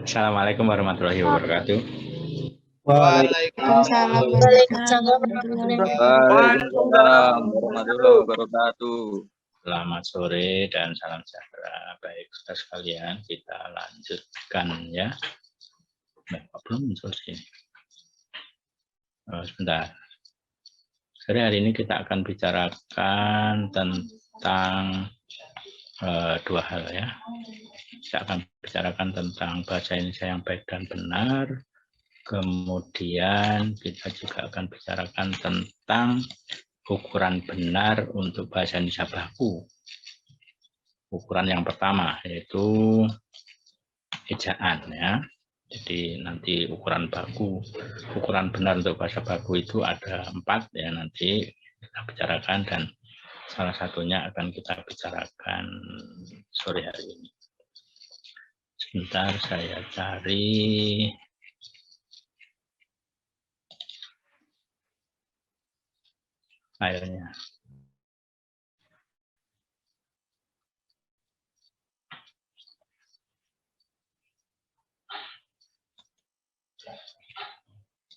Assalamualaikum warahmatullahi wabarakatuh. Waalaikumsalam warahmatullahi wabarakatuh. Waalaikumsalam warahmatullahi wabarakatuh. Selamat sore dan salam sejahtera. Baik, saudara sekalian, kita lanjutkan ya. Belum muncul sini. Sebentar. Sore hari ini kita akan bicarakan tentang dua hal ya. Kita akan bicarakan tentang bahasa Indonesia yang baik dan benar. Kemudian kita juga akan bicarakan tentang ukuran benar untuk bahasa Indonesia baku. Ukuran yang pertama yaitu ejaan ya. Jadi nanti ukuran baku, ukuran benar untuk bahasa baku itu ada 4 ya, nanti kita bicarakan dan salah satunya akan kita bicarakan sore hari ini. Sebentar saya cari filenya.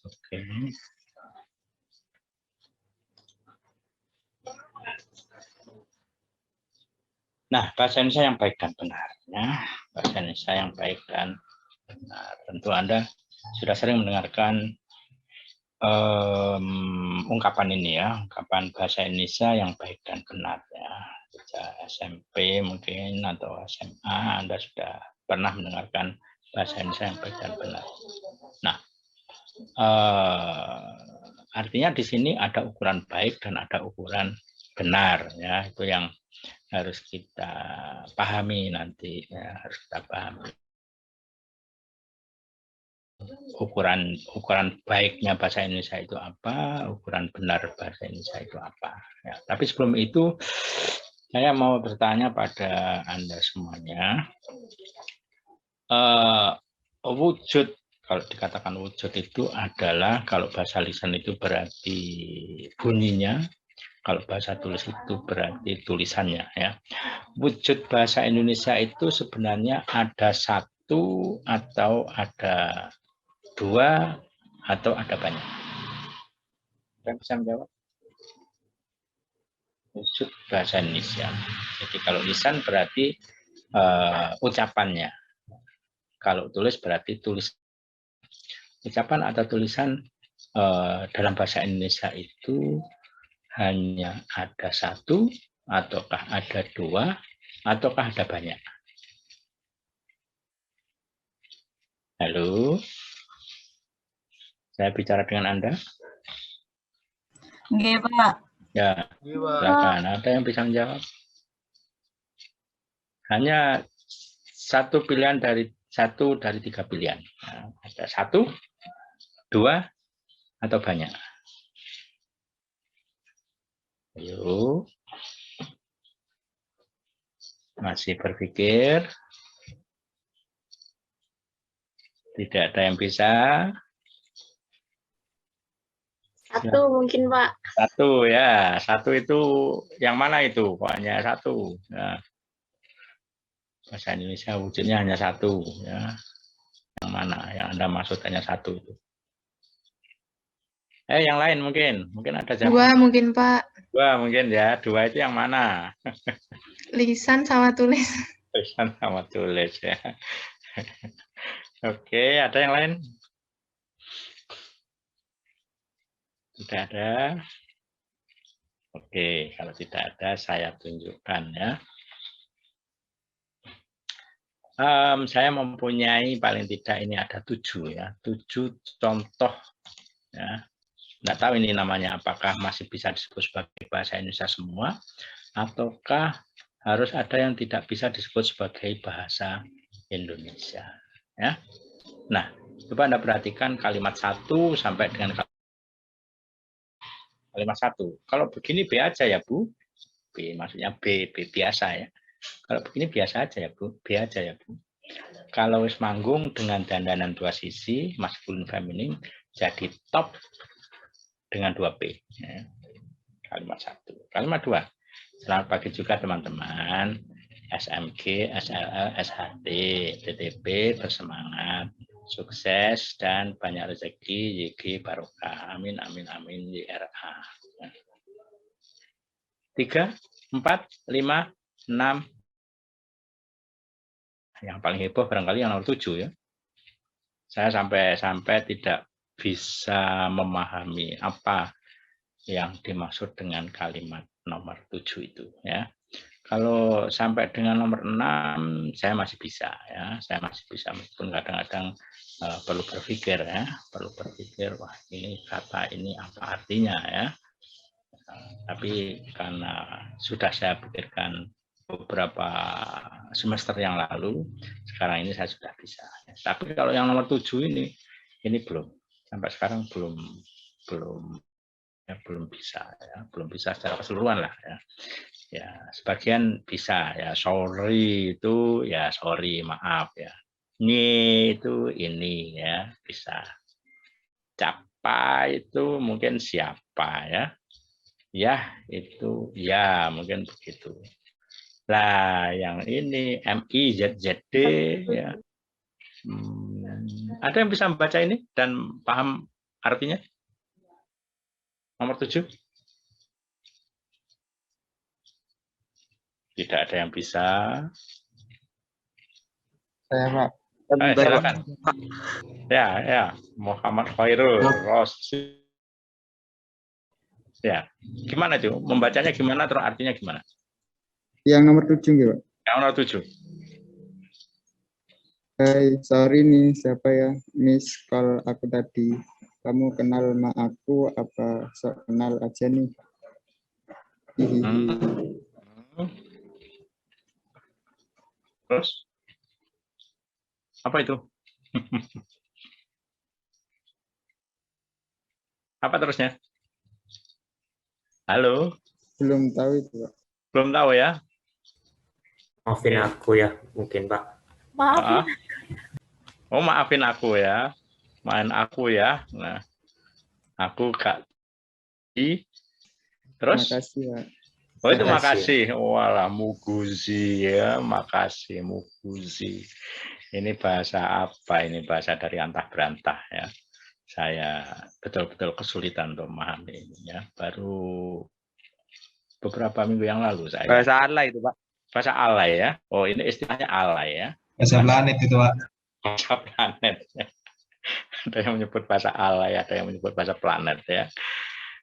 Oke. Nah, bahasa Indonesia yang baik dan benar. Ya. Bahasa Indonesia yang baik dan benar. Tentu Anda sudah sering mendengarkan ungkapan ini ya, ungkapan bahasa Indonesia yang baik dan benar ya. Sejak SMP mungkin atau SMA Anda sudah pernah mendengarkan bahasa Indonesia yang baik dan benar. Nah, artinya di sini ada ukuran baik dan ada ukuran benar ya, itu yang harus kita pahami nanti ya, harus kita pahami. Ukuran baiknya bahasa Indonesia itu apa, ukuran benar bahasa Indonesia itu apa ya. Tapi sebelum itu saya mau bertanya pada Anda semuanya, wujud, kalau dikatakan wujud itu adalah, kalau bahasa lisan itu berarti bunyinya, kalau bahasa tulis itu berarti tulisannya ya. Wujud bahasa Indonesia itu sebenarnya ada satu atau ada dua atau ada banyak? Saya bisa menjawab. Wujud bahasa Indonesia. Jadi kalau lisan berarti ucapannya. Kalau tulis berarti tulis. Ucapan atau tulisan dalam bahasa Indonesia itu hanya ada satu, ataukah ada dua, ataukah ada banyak? Halo? Saya bicara dengan Anda? Nggih, Pak. Ya, silakan. Ada yang bisa menjawab? Hanya satu pilihan dari 3 pilihan. Nah, ada 1, 2, atau banyak? Ayo. Masih berpikir? Tidak ada yang bisa? 1 mungkin, Pak. 1 ya. 1 itu yang mana itu? Pokoknya 1. Nah, bahasa Indonesia wujudnya hanya 1 ya. Yang mana? Yang Anda maksud hanya 1 itu? Yang lain mungkin ada jawaban. 2 mungkin, Pak. 2 mungkin ya. 2 itu yang mana? Lisan sama tulis. Lisan sama tulis ya. Oke, ada yang lain? Tidak ada. Oke, kalau tidak ada saya tunjukkan ya. Saya mempunyai paling tidak ini ada 7 ya, 7 contoh ya. Nggak tahu ini namanya apakah masih bisa disebut sebagai bahasa Indonesia semua, ataukah harus ada yang tidak bisa disebut sebagai bahasa Indonesia ya. Nah, coba Anda perhatikan kalimat 1 sampai dengan kalimat 1. Kalau begini B aja ya Bu. B maksudnya B biasa ya. Kalau begini biasa aja ya Bu, B aja ya Bu. Kalau wis manggung dengan dandanan 2 sisi, maskulin feminin, jadi top dengan 2 P. Ya. Kalimat 1. Kalimat 2. Selamat pagi juga teman-teman. SMG, SLL, SHT, TTP bersemangat, sukses dan banyak rezeki, YG barokah. Amin, amin, amin, YRA. 3, 4, 5, 6. Yang paling heboh barangkali yang nomor 7 ya. Saya sampai tidak bisa memahami apa yang dimaksud dengan kalimat nomor 7 itu ya. Kalau sampai dengan nomor 6 saya masih bisa ya, saya masih bisa meskipun kadang-kadang perlu berpikir ya, perlu berpikir wah ini kata ini apa artinya ya. Tapi karena sudah saya pikirkan beberapa semester yang lalu, sekarang ini saya sudah bisa. Tapi kalau yang nomor 7 ini belum, sampai sekarang belum bisa ya, belum bisa secara keseluruhan lah ya. Ya, sebagian bisa ya, sorry itu ya sorry, maaf ya. Ini itu ini ya, bisa. Capa itu mungkin siapa ya. Ya, itu ya mungkin begitu. Lah, yang ini MIZZD ya. Ada yang bisa membaca ini dan paham artinya? Nomor 7? Tidak ada yang bisa. Saya, Pak. Silakan. Ya, Muhammad Khairul Rosi. Ya, gimana itu? Membacanya gimana terus artinya gimana? Yang nomor 7 gitu, Pak. Yang nomor 7. Hai, sorry nih, siapa ya? Miss call aku tadi. Kamu kenal sama aku apa sok kenal aja nih? Terus? Apa itu? Apa terusnya? Halo? Belum tahu itu, Pak. Belum tahu ya? Maafin aku ya, mungkin Pak. Maaf. Oh, maafin aku ya. Main aku ya. Nah, aku gak terus? Makasih, Pak. Oh, itu makasih. Walah, muguzi ya. Makasih, muguzi. Ini bahasa apa? Ini bahasa dari antah berantah ya. Saya betul-betul kesulitan untuk memahami ini ya. Baru beberapa minggu yang lalu saya. Bahasa alay itu, Pak. Bahasa alay ya. Oh, ini istilahnya alay ya. Bahasa planet itu, Pak. Bahasa planet. Ada yang menyebut bahasa alay, ada yang menyebut bahasa planet ya.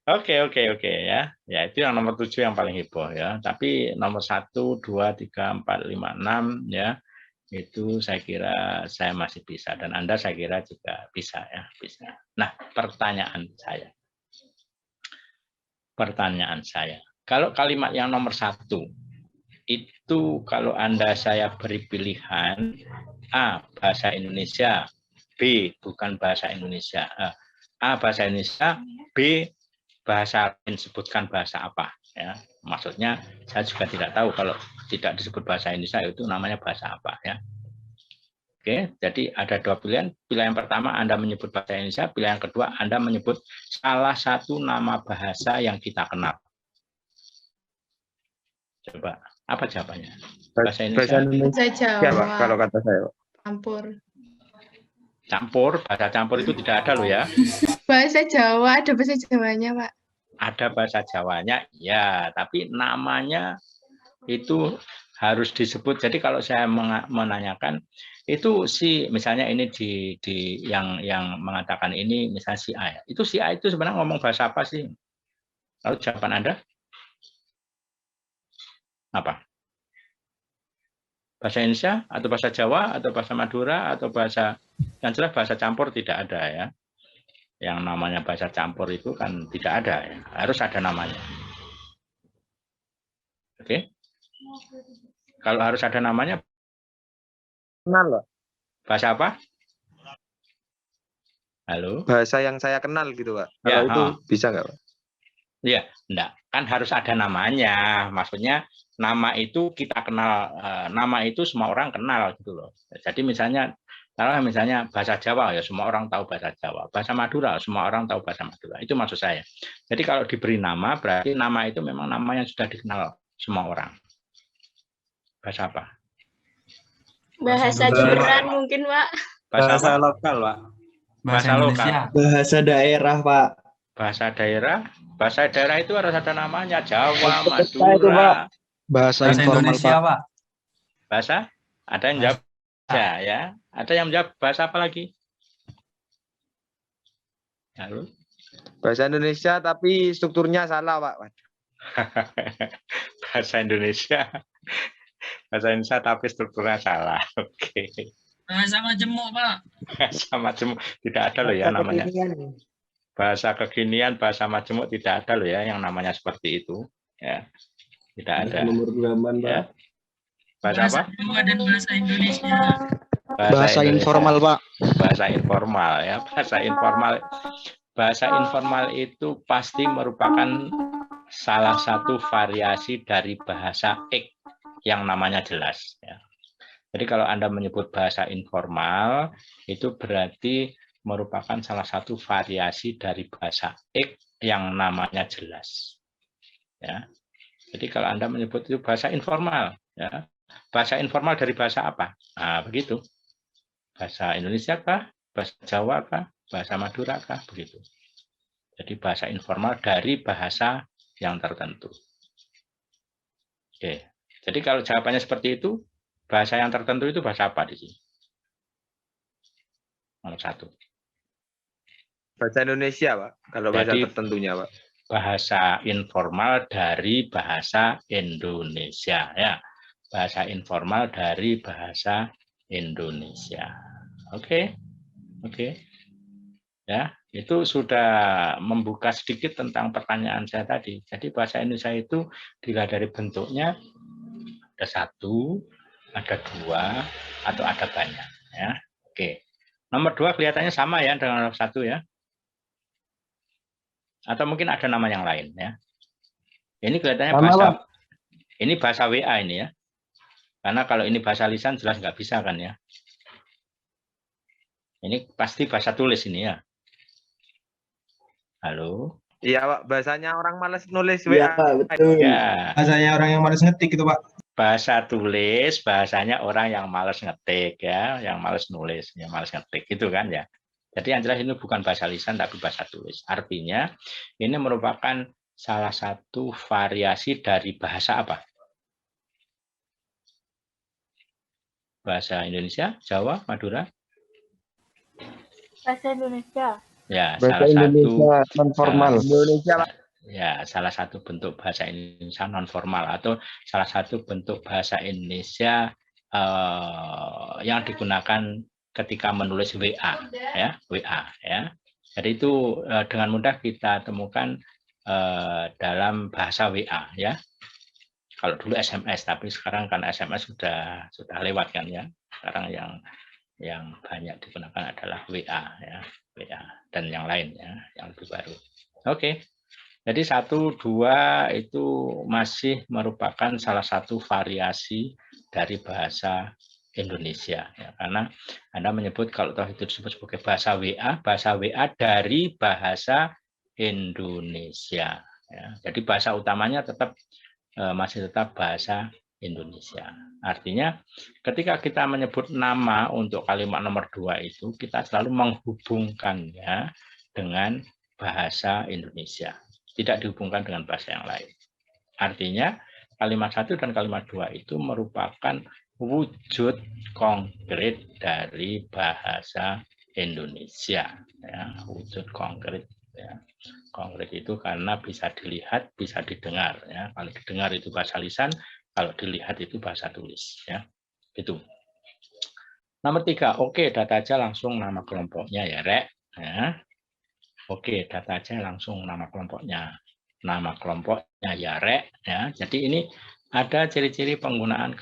Oke ya. Ya, itu yang nomor 7 yang paling heboh ya. Tapi nomor 1, 2, 3, 4, 5, 6 ya. Itu saya kira saya masih bisa dan Anda saya kira juga bisa ya, bisa. Nah, pertanyaan saya. Kalau kalimat yang nomor 1 itu kalau Anda saya beri pilihan A, bahasa Indonesia, B, bukan bahasa Indonesia. A, bahasa Indonesia, B, bahasa lain, sebutkan bahasa apa. Ya. Maksudnya saya juga tidak tahu kalau tidak disebut bahasa Indonesia itu namanya bahasa apa. Ya. Oke, jadi ada 2 pilihan. Pilihan pertama Anda menyebut bahasa Indonesia, pilihan kedua Anda menyebut salah satu nama bahasa yang kita kenal. Coba, apa jawabannya? Bahasa Indonesia? Bahasa Jawa. Kalau kata saya, Pak. Campur. Bahasa campur itu tidak ada loh ya. Bahasa Jawa, ada bahasa Jawanya, Pak. Ada bahasa Jawanya, ya, tapi namanya itu harus disebut. Jadi kalau saya menanyakan itu misalnya ini di yang mengatakan ini misalnya si A ya. Itu si A itu sebenarnya ngomong bahasa apa sih? Lalu jawaban Anda apa? Bahasa Indonesia atau bahasa Jawa atau bahasa Madura atau bahasa yang jelas bahasa campur tidak ada ya. Yang namanya bahasa campur itu kan tidak ada ya. Harus ada namanya. Oke. Kalau harus ada namanya Kenal, Pak. bahasa apa? Halo? Bahasa yang saya kenal gitu, Pak. Ya, Kalau itu bisa nggak, Pak? Iya, enggak. Kan harus ada namanya. Maksudnya nama itu kita kenal, nama itu semua orang kenal gitu loh. Jadi misalnya bahasa Jawa ya semua orang tahu bahasa Jawa. Bahasa Madura semua orang tahu bahasa Madura. Itu maksud saya. Jadi kalau diberi nama berarti nama itu memang nama yang sudah dikenal semua orang. Bahasa apa? Bahasa Indonesia. Jemberan mungkin, Pak. Bahasa apa? lokal, Pak. Bahasa lokal. Bahasa daerah, Pak. Bahasa daerah. Bahasa daerah itu harus ada namanya. Jawa, Bahasa itu, Pak. Madura. Bahasa informal, Pak. Bahasa? Ada yang jawab ya. Ada yang menjawab bahasa apa lagi? Halo? Bahasa Indonesia tapi strukturnya salah, Pak. Bahasa Indonesia. Bahasa Indonesia tapi strukturnya salah. Oke. Bahasa Majemuk, Pak. Bahasa Majemuk tidak ada loh ya namanya. Bahasa kekinian, bahasa Majemuk tidak ada loh ya yang namanya seperti itu. Ya. Tidak ada. Nomor zaman, Ya. Pak. Bahasa apa? Jawa dan bahasa Indonesia. Bahasa Indonesia. informal, Pak. Bahasa informal ya. Bahasa informal. Bahasa informal itu pasti merupakan salah satu variasi dari bahasa ek yang namanya jelas. Ya. Jadi kalau Anda menyebut bahasa informal, itu berarti merupakan salah satu variasi dari bahasa ek yang namanya jelas. Ya. Jadi kalau Anda menyebut itu bahasa informal, ya. Bahasa informal dari bahasa apa? Nah, begitu. Bahasa Indonesia kah? Bahasa Jawa kah? Bahasa Madura kah? Begitu. Jadi bahasa informal dari bahasa yang tertentu. Oke. Jadi kalau jawabannya seperti itu, bahasa yang tertentu itu bahasa apa di sini? Nomor 1. Bahasa Indonesia, Pak. Kalau bahasa Jadi, tertentunya, Pak. Bahasa informal dari bahasa Indonesia, ya. Bahasa informal dari bahasa Indonesia. Oke. Oke. Ya, itu sudah membuka sedikit tentang pertanyaan saya tadi. Jadi bahasa Indonesia itu dilihat dari bentuknya ada 1, ada 2, atau ada banyak. Ya, oke. Nomor 2 kelihatannya sama ya dengan nomor 1 ya. Atau mungkin ada nama yang lain ya. Ini kelihatannya Sama, bahasa. Pak. Ini bahasa WA ini ya. Karena kalau ini bahasa lisan jelas nggak bisa kan ya. Ini pasti bahasa tulis ini ya. Halo. Iya, Pak. Bahasanya orang malas nulis Iya, WA. Pak, betul. Ya, Bahasanya orang yang malas ngetik itu, Pak. bahasa tulis bahasanya orang yang malas ngetik ya, yang malas nulis, yang malas ngetik itu kan ya. Jadi yang jelas ini bukan bahasa lisan tapi bahasa tulis. Artinya ini merupakan salah satu variasi dari bahasa apa? Bahasa Indonesia, Jawa, Madura? Bahasa Indonesia. Ya, Bahasa salah Indonesia satu non formal. Indonesia, Pak. ya salah satu bentuk bahasa Indonesia non formal atau salah satu bentuk bahasa Indonesia yang digunakan ketika menulis WA ya, WA ya. Jadi itu dengan mudah kita temukan dalam bahasa WA ya. Kalau dulu SMS, tapi sekarang kan SMS sudah lewat kan ya. Sekarang yang banyak digunakan adalah WA ya, WA dan yang lain ya, yang lebih baru. Oke. Jadi 1, 2 itu masih merupakan salah satu variasi dari bahasa Indonesia ya, karena Anda menyebut kalau toh itu disebut sebagai bahasa WA dari bahasa Indonesia ya. Jadi bahasa utamanya masih tetap bahasa Indonesia. Artinya ketika kita menyebut nama untuk kalimat nomor 2 itu kita selalu menghubungkannya dengan bahasa Indonesia, tidak dihubungkan dengan bahasa yang lain. Artinya kalimat 1 dan kalimat 2 itu merupakan wujud konkret dari bahasa Indonesia ya, wujud konkret ya. Konkret itu karena bisa dilihat, bisa didengar ya. Kalau didengar itu bahasa lisan, kalau dilihat itu bahasa tulis ya. Gitu. Nomor 3, oke, data aja langsung nama kelompoknya ya, Rek ya. Oke, data aja langsung nama kelompoknya. Nama kelompoknya ya, Rek ya. Jadi ini ada ciri-ciri penggunaan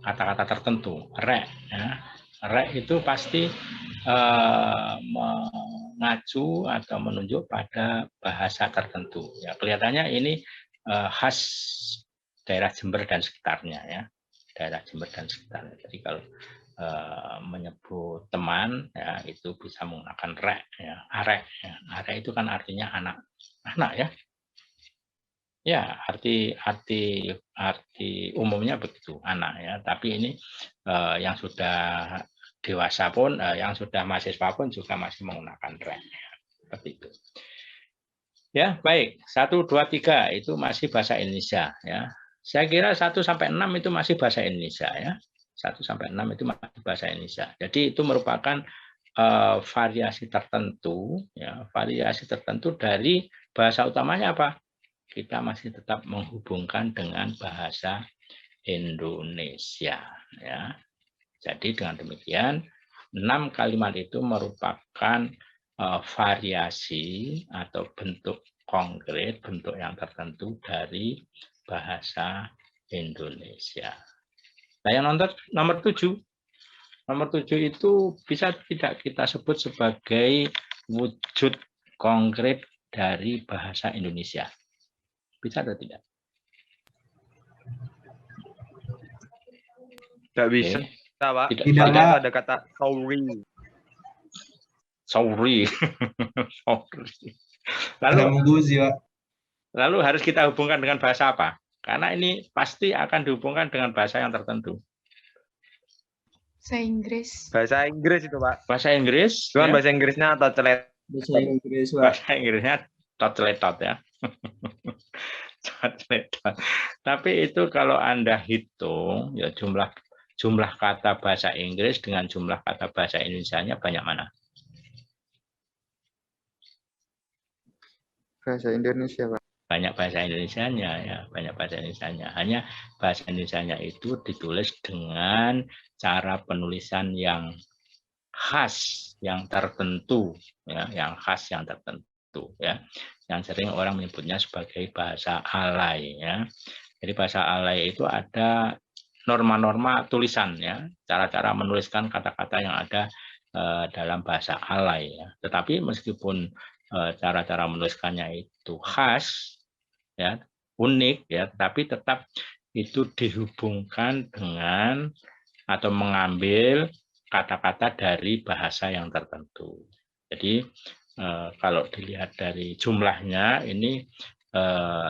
kata-kata tertentu. Rek ya. Rek itu pasti mengacu atau menunjuk pada bahasa tertentu. Ya, kelihatannya ini khas daerah Jember dan sekitarnya ya. Daerah Jember dan sekitarnya. Jadi kalau menyebut teman ya itu bisa menggunakan rek ya, arek ya. Arek itu kan artinya anak ya. Ya, arti umumnya begitu, anak ya. Tapi ini yang sudah dewasa pun, yang sudah mahasiswa pun juga masih menggunakan rem. Ya. Seperti itu. Ya, baik. 1, 2, 3 itu masih bahasa Indonesia. Ya. Saya kira 1 sampai 6 itu masih bahasa Indonesia. Ya. 1 sampai 6 itu masih bahasa Indonesia. Jadi itu merupakan variasi tertentu, ya, variasi tertentu dari bahasa utamanya apa? Kita masih tetap menghubungkan dengan bahasa Indonesia. Ya. Jadi dengan demikian, 6 kalimat itu merupakan variasi atau bentuk konkret, bentuk yang tertentu dari bahasa Indonesia. Nah, yang nomor 7. Nomor 7 itu bisa tidak kita sebut sebagai wujud konkret dari bahasa Indonesia. Bisa atau tidak? Tidak bisa, Pak. Tidak, Tidak, Padahal Pak. ada kata sorry. Sorry. Ada Muguzi, Pak. Lalu harus kita hubungkan dengan bahasa apa? Karena ini pasti akan dihubungkan dengan bahasa yang tertentu. Bahasa Inggris. Bahasa Inggris itu, Pak. Bahasa Inggris. Cuman ya. bahasa Inggrisnya atau celet. Bahasa Inggris, Pak. Bahasa Inggrisnya tot ya. Tapi itu kalau Anda hitung ya jumlah kata bahasa Inggris dengan jumlah kata bahasa Indonesianya banyak mana? Bahasa Indonesia, Pak. Banyak bahasa Indonesianya ya, banyak bahasa Indonesianya. Hanya bahasa Indonesianya itu ditulis dengan cara penulisan yang khas, yang tertentu, ya, yang khas, yang tertentu, ya, yang sering orang menyebutnya sebagai bahasa alay, ya. Jadi bahasa alay itu ada norma-norma tulisan, ya, cara-cara menuliskan kata-kata yang ada dalam bahasa alay, ya. Tetapi meskipun cara-cara menuliskannya itu khas, ya, unik, ya, tapi tetap itu dihubungkan dengan atau mengambil kata-kata dari bahasa yang tertentu. Jadi kalau dilihat dari jumlahnya ini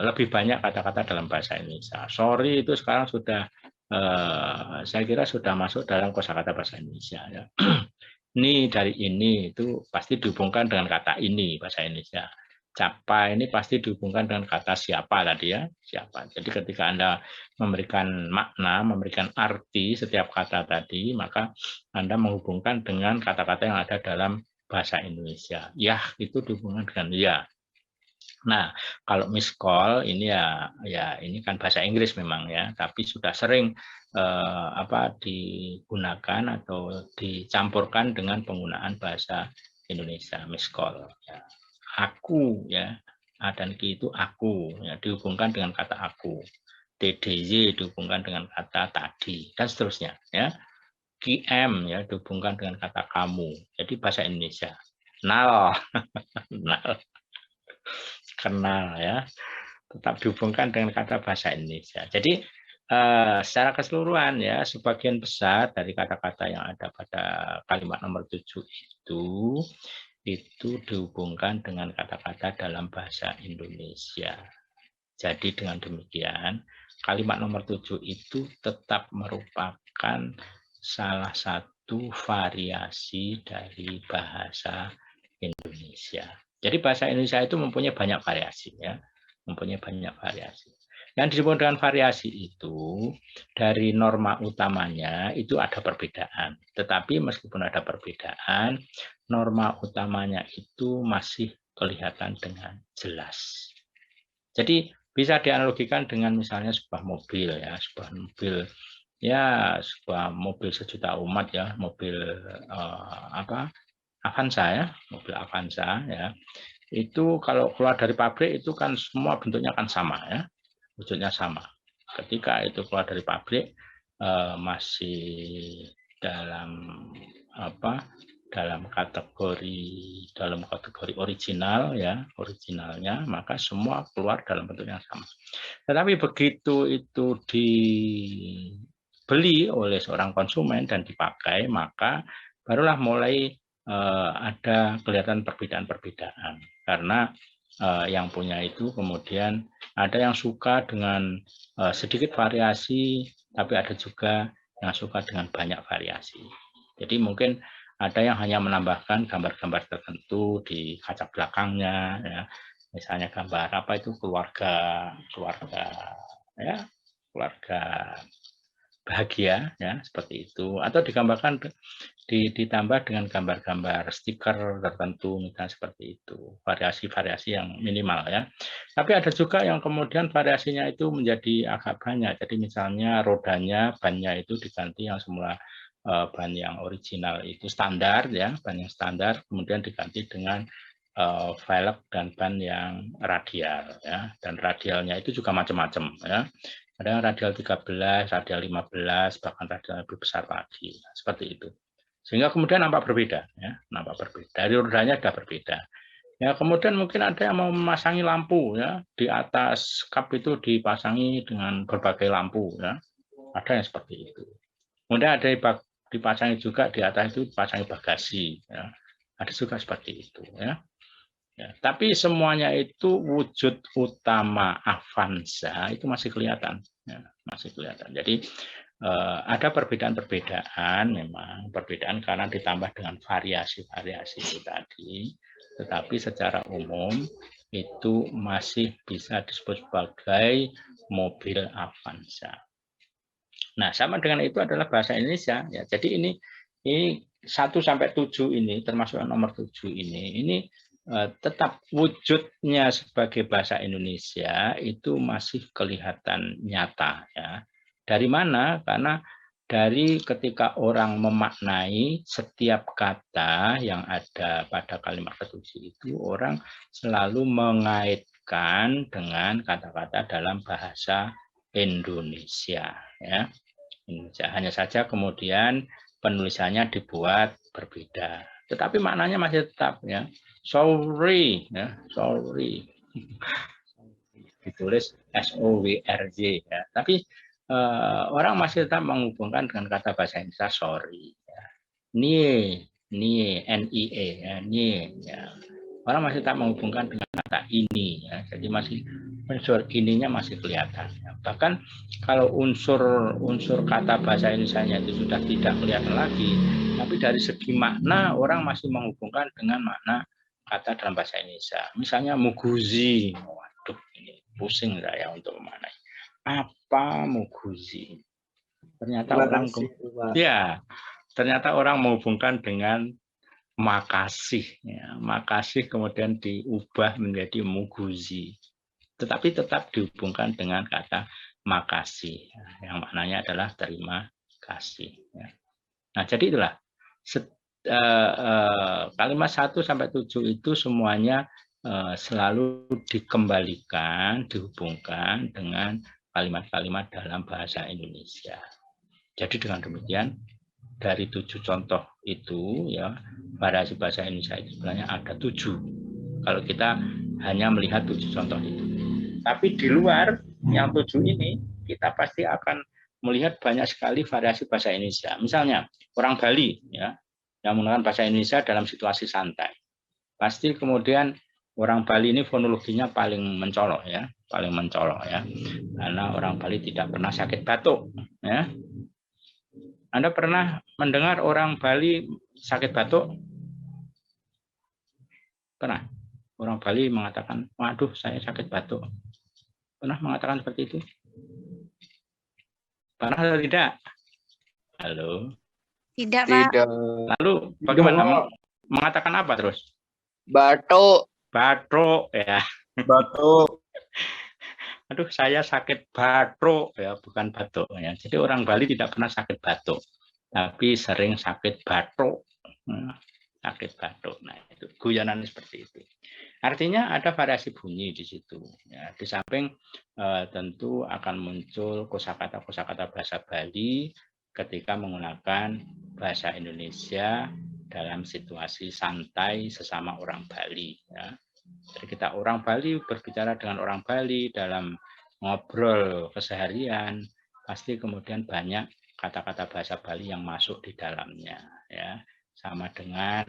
lebih banyak kata-kata dalam bahasa Indonesia. Sorry itu sekarang sudah saya kira sudah masuk dalam kosakata bahasa Indonesia. Ya. Ini dari ini itu pasti dihubungkan dengan kata ini bahasa Indonesia. Capai ini pasti dihubungkan dengan kata siapa tadi ya, siapa. Jadi ketika Anda memberikan makna, memberikan arti setiap kata tadi, maka Anda menghubungkan dengan kata-kata yang ada dalam bahasa Indonesia. Ya, itu dihubungkan dengan ya. Nah, kalau miss call ini ya ini kan bahasa Inggris memang ya, tapi sudah sering digunakan atau dicampurkan dengan penggunaan bahasa Indonesia, miss call. Ya. Aku ya, A dan Q itu aku ya, dihubungkan dengan kata aku. TDY dihubungkan dengan kata tadi dan seterusnya ya. QM ya dihubungkan dengan kata kamu. Jadi bahasa Indonesia. Nal. Nal. Kenal ya. Tetap dihubungkan dengan kata bahasa Indonesia. Jadi secara keseluruhan ya sebagian besar dari kata-kata yang ada pada kalimat nomor 7 itu dihubungkan dengan kata-kata dalam bahasa Indonesia. Jadi dengan demikian, kalimat nomor 7 itu tetap merupakan salah satu variasi dari bahasa Indonesia. Jadi bahasa Indonesia itu mempunyai banyak variasi ya, mempunyai banyak variasi. Yang disebut dengan variasi itu dari norma utamanya itu ada perbedaan. Tetapi meskipun ada perbedaan, norma utamanya itu masih kelihatan dengan jelas. Jadi bisa dianalogikan dengan misalnya sebuah mobil ya, sebuah mobil sejuta umat ya, mobil Avanza ya, mobil Avanza ya. Itu kalau keluar dari pabrik itu kan semua bentuknya kan sama ya. Wujudnya sama. Ketika itu keluar dari pabrik masih dalam kategori original ya, originalnya, maka semua keluar dalam bentuk yang sama. Tetapi begitu itu dibeli oleh seorang konsumen dan dipakai, maka barulah mulai ada kelihatan perbedaan-perbedaan karena yang punya itu, kemudian ada yang suka dengan sedikit variasi, tapi ada juga yang suka dengan banyak variasi. Jadi mungkin ada yang hanya menambahkan gambar-gambar tertentu di kaca belakangnya, ya. Misalnya gambar apa itu keluarga ya, keluarga bahagia, ya, seperti itu. Atau digambarkan ditambah dengan gambar-gambar stiker tertentu, misalnya seperti itu. Variasi-variasi yang minimal, ya. Tapi ada juga yang kemudian variasinya itu menjadi agak banyak. Jadi misalnya rodanya, bannya itu diganti yang semula ban yang original itu standar, ya, ban yang standar, kemudian diganti dengan velg dan ban yang radial, ya, dan radialnya itu juga macam-macam, ya. Ada yang radial 13, radial 15, bahkan radial lebih besar lagi, seperti itu. Sehingga kemudian nampak berbeda, ya, nampak berbeda. Dari rodanya sudah berbeda. Ya, kemudian mungkin ada yang mau memasangi lampu, ya, di atas kap itu dipasangi dengan berbagai lampu, ya. Ada yang seperti itu. Kemudian ada dipasangi juga di atas itu dipasangi bagasi, ya. Ada juga seperti itu, ya. Ya, tapi semuanya itu wujud utama Avanza itu masih kelihatan, ya, masih kelihatan. Jadi ada perbedaan-perbedaan, memang perbedaan karena ditambah dengan variasi-variasi itu tadi, tetapi secara umum itu masih bisa disebut sebagai mobil Avanza. Nah, sama dengan itu adalah bahasa Indonesia, ya. Jadi ini 1 sampai 7 ini, termasuk nomor 7 ini tetap wujudnya sebagai bahasa Indonesia itu masih kelihatan nyata, ya. Dari mana? Karena dari ketika orang memaknai setiap kata yang ada pada kalimat ketujuh itu, orang selalu mengaitkan dengan kata-kata dalam bahasa Indonesia, ya. Hanya saja kemudian penulisannya dibuat berbeda, tetapi maknanya masih tetap, ya. Sorry, ya, sorry. Ditulis SOWRY, ya. Tapi orang masih tetap menghubungkan dengan kata bahasa Indonesia sorry, ya. Nie, NIE, ya, nie, ya. Orang masih tetap menghubungkan dengan kata ini, ya. Jadi masih unsur ininya masih kelihatan, ya. Bahkan kalau unsur kata bahasa Indonesia itu sudah tidak kelihatan lagi, tapi dari segi makna orang masih menghubungkan dengan makna kata dalam bahasa Indonesia. Misalnya muguzi. Waduh, ini pusing saya untuk memaknai. Apa muguzi? Ternyata ternyata orang menghubungkan dengan makasih, ya. Makasih kemudian diubah menjadi muguzi. Tetapi tetap dihubungkan dengan kata makasih, yang maknanya adalah terima kasih, ya. Nah, jadi itulah kalimat 1 sampai 7 itu semuanya selalu dikembalikan, dihubungkan dengan kalimat-kalimat dalam bahasa Indonesia. Jadi dengan demikian dari 7 contoh itu, ya, variasi bahasa Indonesia itu sebenarnya ada 7. Kalau kita hanya melihat 7 contoh itu. Tapi di luar yang 7 ini kita pasti akan melihat banyak sekali variasi bahasa Indonesia. Misalnya orang Bali, ya, yang menggunakan bahasa Indonesia dalam situasi santai. Pasti kemudian orang Bali ini fonologinya paling mencolok, ya, paling mencolok, ya. Karena orang Bali tidak pernah sakit batuk, ya. Anda pernah mendengar orang Bali sakit batuk? Pernah? Orang Bali mengatakan, waduh saya sakit batuk. Pernah mengatakan seperti itu? Pernah atau tidak? Halo? Tidak, Pak. Lalu bagaimana? Mengatakan apa terus? Batuk. Batuk, ya. Batuk. Aduh, saya sakit batuk, ya, bukan batuk, ya. Jadi orang Bali tidak pernah sakit batuk, tapi sering sakit batuk, sakit batuk. Nah, itu guyonan seperti itu. Artinya ada variasi bunyi di situ, ya. Di samping tentu akan muncul kosakata-kosakata bahasa Bali ketika menggunakan bahasa Indonesia dalam situasi santai sesama orang Bali, ya. Jadi kita orang Bali berbicara dengan orang Bali dalam ngobrol keseharian, pasti kemudian banyak kata-kata bahasa Bali yang masuk di dalamnya, ya. Sama dengan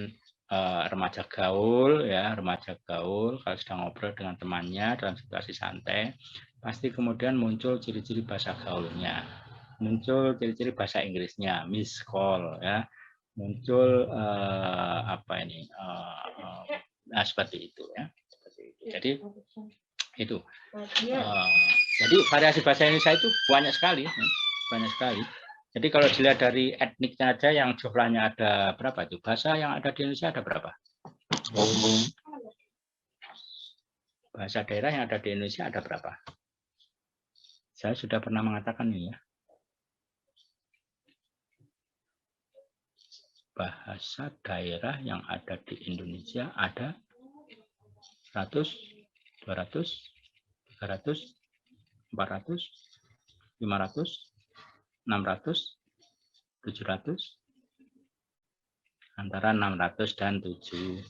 remaja gaul ya, remaja gaul kalau sedang ngobrol dengan temannya dalam situasi santai, pasti kemudian muncul ciri-ciri bahasa gaulnya, muncul ciri-ciri bahasa Inggrisnya, miss call ya, muncul nah seperti itu ya. Jadi itu. Jadi variasi bahasa Indonesia itu banyak sekali, ya. Banyak sekali. Jadi kalau dilihat dari etniknya aja yang jumlahnya ada berapa itu? Bahasa yang ada di Indonesia ada berapa? Bahasa daerah yang ada di Indonesia ada berapa? Saya sudah pernah mengatakan ini ya. Bahasa daerah yang ada di Indonesia ada 100, 200, 300, 400, 500, 600, 700, antara 600 dan 700.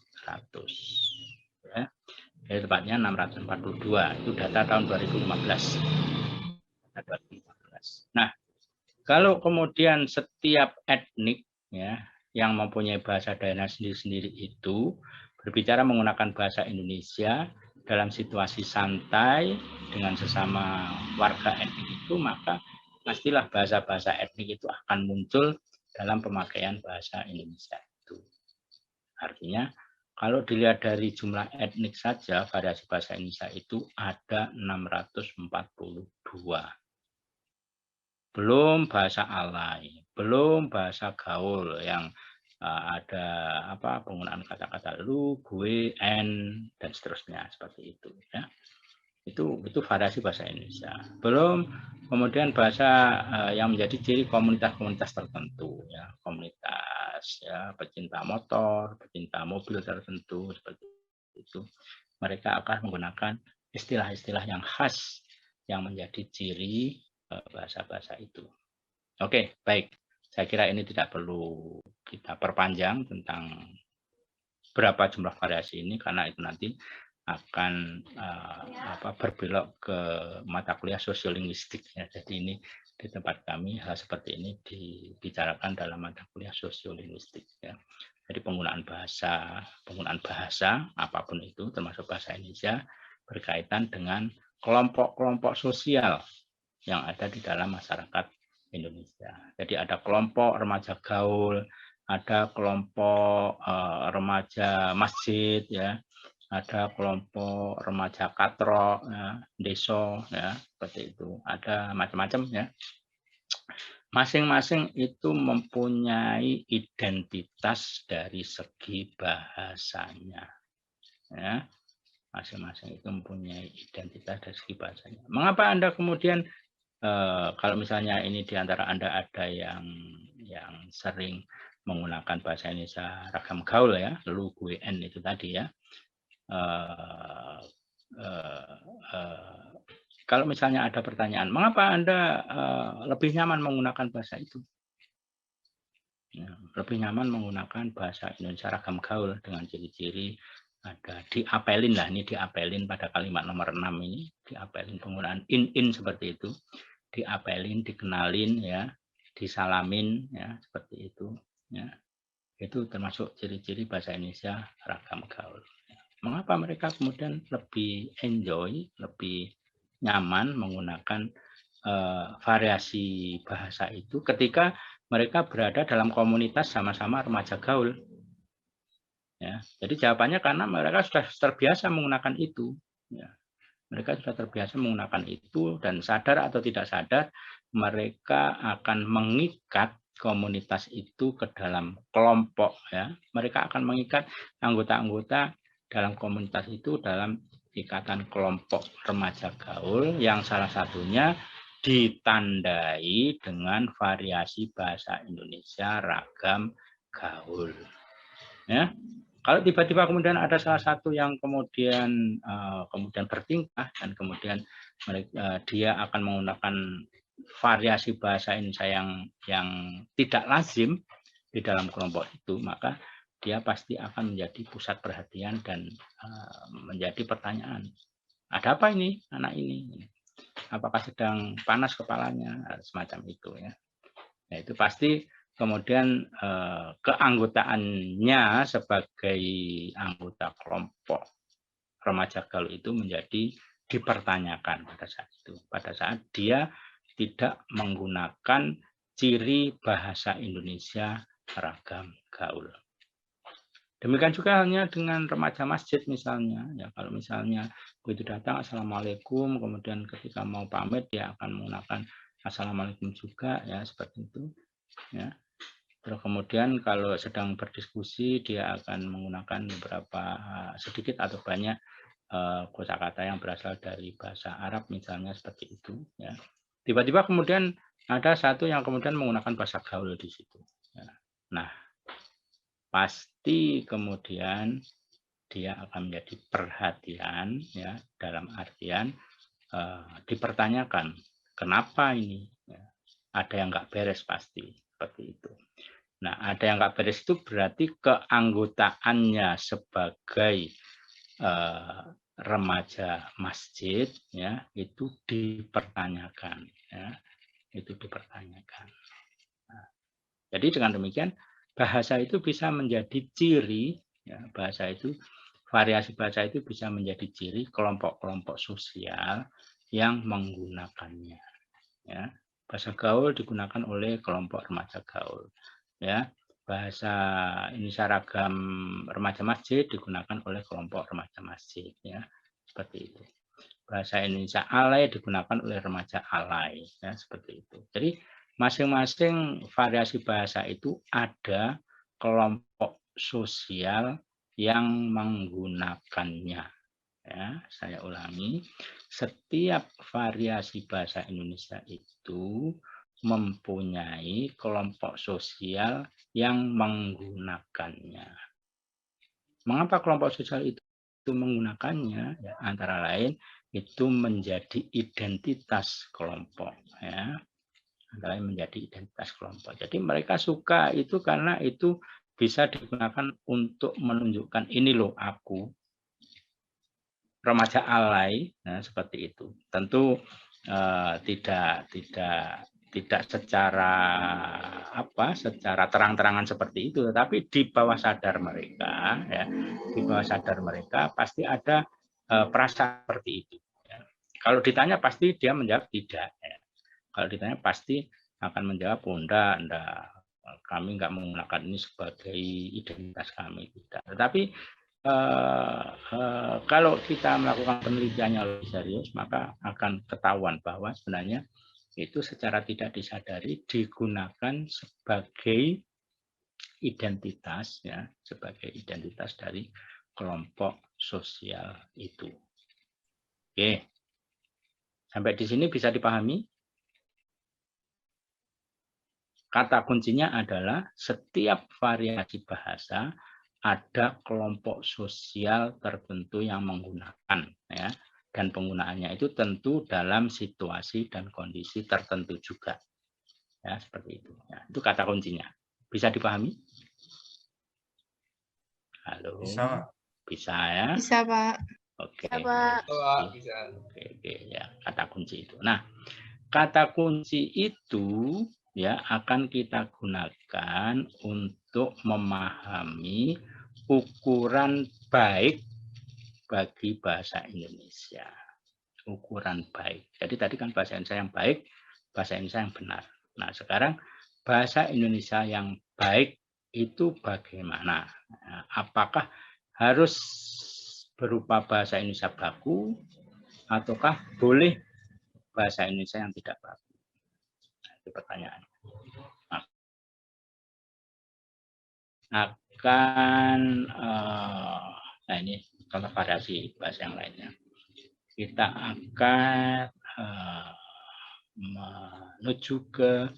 Ya. Jadi tepatnya 642. Itu data tahun 2015. Nah, kalau kemudian setiap etnik ya yang mempunyai bahasa daerah sendiri-sendiri itu berbicara menggunakan bahasa Indonesia dalam situasi santai dengan sesama warga etnik itu, maka pastilah bahasa-bahasa etnik itu akan muncul dalam pemakaian bahasa Indonesia itu. Artinya, kalau dilihat dari jumlah etnik saja, variasi bahasa Indonesia itu ada 642. Belum bahasa alay, belum bahasa gaul yang ada penggunaan kata-kata lu, gue, en, dan seterusnya seperti itu ya. Itu variasi bahasa Indonesia. Belum kemudian bahasa yang menjadi ciri komunitas-komunitas tertentu ya, komunitas ya pecinta motor, pecinta mobil tertentu seperti itu. Mereka akan menggunakan istilah-istilah yang khas yang menjadi ciri bahasa-bahasa itu. Oke, baik. Saya kira ini tidak perlu kita perpanjang tentang berapa jumlah variasi ini karena itu nanti akan berbelok ke mata kuliah sosiolinguistik ya. Jadi ini di tempat kami hal seperti ini dibicarakan dalam mata kuliah sosiolinguistik ya. Jadi penggunaan bahasa apapun itu termasuk bahasa Indonesia berkaitan dengan kelompok-kelompok sosial yang ada di dalam masyarakat Indonesia. Jadi ada kelompok remaja gaul, ada kelompok remaja masjid ya, ada kelompok remaja katro, ya, deso, ya, seperti itu. Ada macam-macam ya. Masing-masing itu mempunyai identitas dari segi bahasanya. Ya. Masing-masing itu mempunyai identitas dari segi bahasanya. Mengapa Anda kemudian kalau misalnya ini di antara Anda ada yang sering menggunakan bahasa Indonesia ragam gaul ya, lu, gue, en itu tadi ya. Kalau misalnya ada pertanyaan, mengapa Anda lebih nyaman menggunakan bahasa itu? Ya, lebih nyaman menggunakan bahasa Indonesia ragam gaul dengan ciri-ciri ada diapelin lah, ini diapelin pada kalimat nomor 6 ini, diapelin penggunaan in seperti itu, diapelin, dikenalin ya, disalamin ya, seperti itu ya. Itu termasuk ciri-ciri bahasa Indonesia ragam gaul. Mengapa mereka kemudian lebih enjoy, lebih nyaman menggunakan variasi bahasa itu ketika mereka berada dalam komunitas sama-sama remaja gaul? Ya, jadi jawabannya karena mereka sudah terbiasa menggunakan itu. Ya, mereka sudah terbiasa menggunakan itu dan sadar atau tidak sadar mereka akan mengikat komunitas itu ke dalam kelompok. Ya, mereka akan mengikat anggota-anggota dalam komunitas itu dalam ikatan kelompok remaja gaul yang salah satunya ditandai dengan variasi bahasa Indonesia ragam gaul. Ya. Kalau tiba-tiba kemudian ada salah satu yang kemudian bertingkah dan kemudian dia akan menggunakan variasi bahasa Indonesia yang tidak lazim di dalam kelompok itu, maka dia pasti akan menjadi pusat perhatian dan menjadi pertanyaan. Ada apa ini anak ini? Apakah sedang panas kepalanya? Semacam itu ya. Nah, itu pasti kemudian keanggotaannya sebagai anggota kelompok remaja gaul itu menjadi dipertanyakan pada saat itu. Pada saat dia tidak menggunakan ciri bahasa Indonesia ragam gaul. Demikian juga halnya dengan remaja masjid misalnya. Ya, kalau misalnya begitu datang assalamualaikum, kemudian ketika mau pamit dia akan menggunakan assalamualaikum juga, ya seperti itu. Ya. Terus kemudian kalau sedang berdiskusi dia akan menggunakan beberapa sedikit atau banyak kosakata yang berasal dari bahasa Arab misalnya seperti itu. Ya. Tiba-tiba kemudian ada satu yang kemudian menggunakan bahasa gaul di situ. Ya. Nah, pasti kemudian dia akan menjadi perhatian, ya, dalam artian dipertanyakan kenapa ini, ya. Ada yang nggak beres pasti seperti itu. Nah, ada yang nggak beres itu berarti keanggotaannya sebagai remaja masjid, ya, itu dipertanyakan, ya, itu dipertanyakan. Nah, jadi dengan demikian bahasa itu bisa menjadi ciri, ya, bahasa itu, variasi bahasa itu bisa menjadi ciri kelompok-kelompok sosial yang menggunakannya. Ya. Bahasa gaul digunakan oleh kelompok remaja gaul. Ya. Bahasa Indonesia ragam remaja masjid digunakan oleh kelompok remaja masjid. Ya. Seperti itu. Bahasa Indonesia alay digunakan oleh remaja alay. Ya, seperti itu. Jadi masing-masing variasi bahasa itu ada kelompok sosial yang menggunakannya. Ya, saya ulangi, setiap variasi bahasa Indonesia itu mempunyai kelompok sosial yang menggunakannya. Mengapa kelompok sosial itu menggunakannya? Ya, antara lain itu menjadi identitas kelompok. Ya. Antara lain menjadi identitas kelompok. Jadi mereka suka itu karena itu bisa digunakan untuk menunjukkan ini loh aku, remaja alay, nah, seperti itu. Tentu tidak secara secara terang-terangan seperti itu, tetapi di bawah sadar mereka, ya, di bawah sadar mereka pasti ada perasaan seperti itu. Ya. Kalau ditanya pasti dia menjawab tidak. Ya. Kalau ditanya pasti akan menjawab, oh, enggak, kami enggak menggunakan ini sebagai identitas kami, tidak. Tetapi kalau kita melakukan penelitiannya lebih serius, maka akan ketahuan bahwa sebenarnya itu secara tidak disadari digunakan sebagai identitas, ya, sebagai identitas dari kelompok sosial itu. Oke, sampai di sini bisa dipahami? Kata kuncinya adalah setiap variasi bahasa ada kelompok sosial tertentu yang menggunakan, ya, dan penggunaannya itu tentu dalam situasi dan kondisi tertentu juga, ya, seperti itu. Ya, itu kata kuncinya. Bisa dipahami? Halo. Bisa ya? Bisa, Pak. Oke. Bisa, Pak. Bisa. Oke, ya, kata kunci itu. Nah, kata kunci itu, ya, akan kita gunakan untuk memahami ukuran baik bagi bahasa Indonesia. Ukuran baik. Jadi tadi kan bahasa Indonesia yang baik, bahasa Indonesia yang benar. Nah, sekarang bahasa Indonesia yang baik itu bagaimana? Nah, apakah harus berupa bahasa Indonesia baku ataukah boleh bahasa Indonesia yang tidak baku? Nah, itu pertanyaan. Nah ini contoh variasi bahasa yang lainnya. Kita akan menuju ke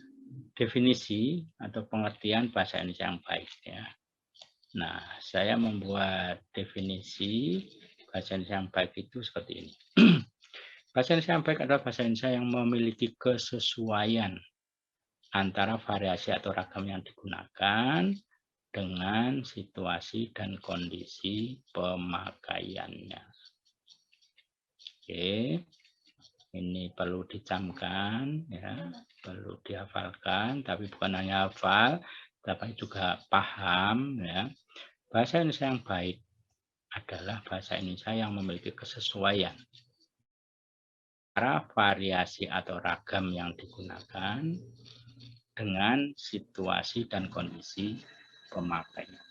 definisi atau pengertian bahasa Indonesia yang baik, ya. Nah, saya membuat definisi bahasa Indonesia yang baik itu seperti ini. Bahasa Indonesia yang baik adalah bahasa Indonesia yang memiliki kesesuaian antara variasi atau ragam yang digunakan dengan situasi dan kondisi pemakaiannya. Oke. Ini perlu dicamkan, ya, perlu dihafalkan, tapi bukan hanya hafal, tapi juga paham, ya. Bahasa Indonesia yang baik adalah bahasa Indonesia yang memiliki kesesuaian. Cara variasi atau ragam yang digunakan dengan situasi dan kondisi pemakaian.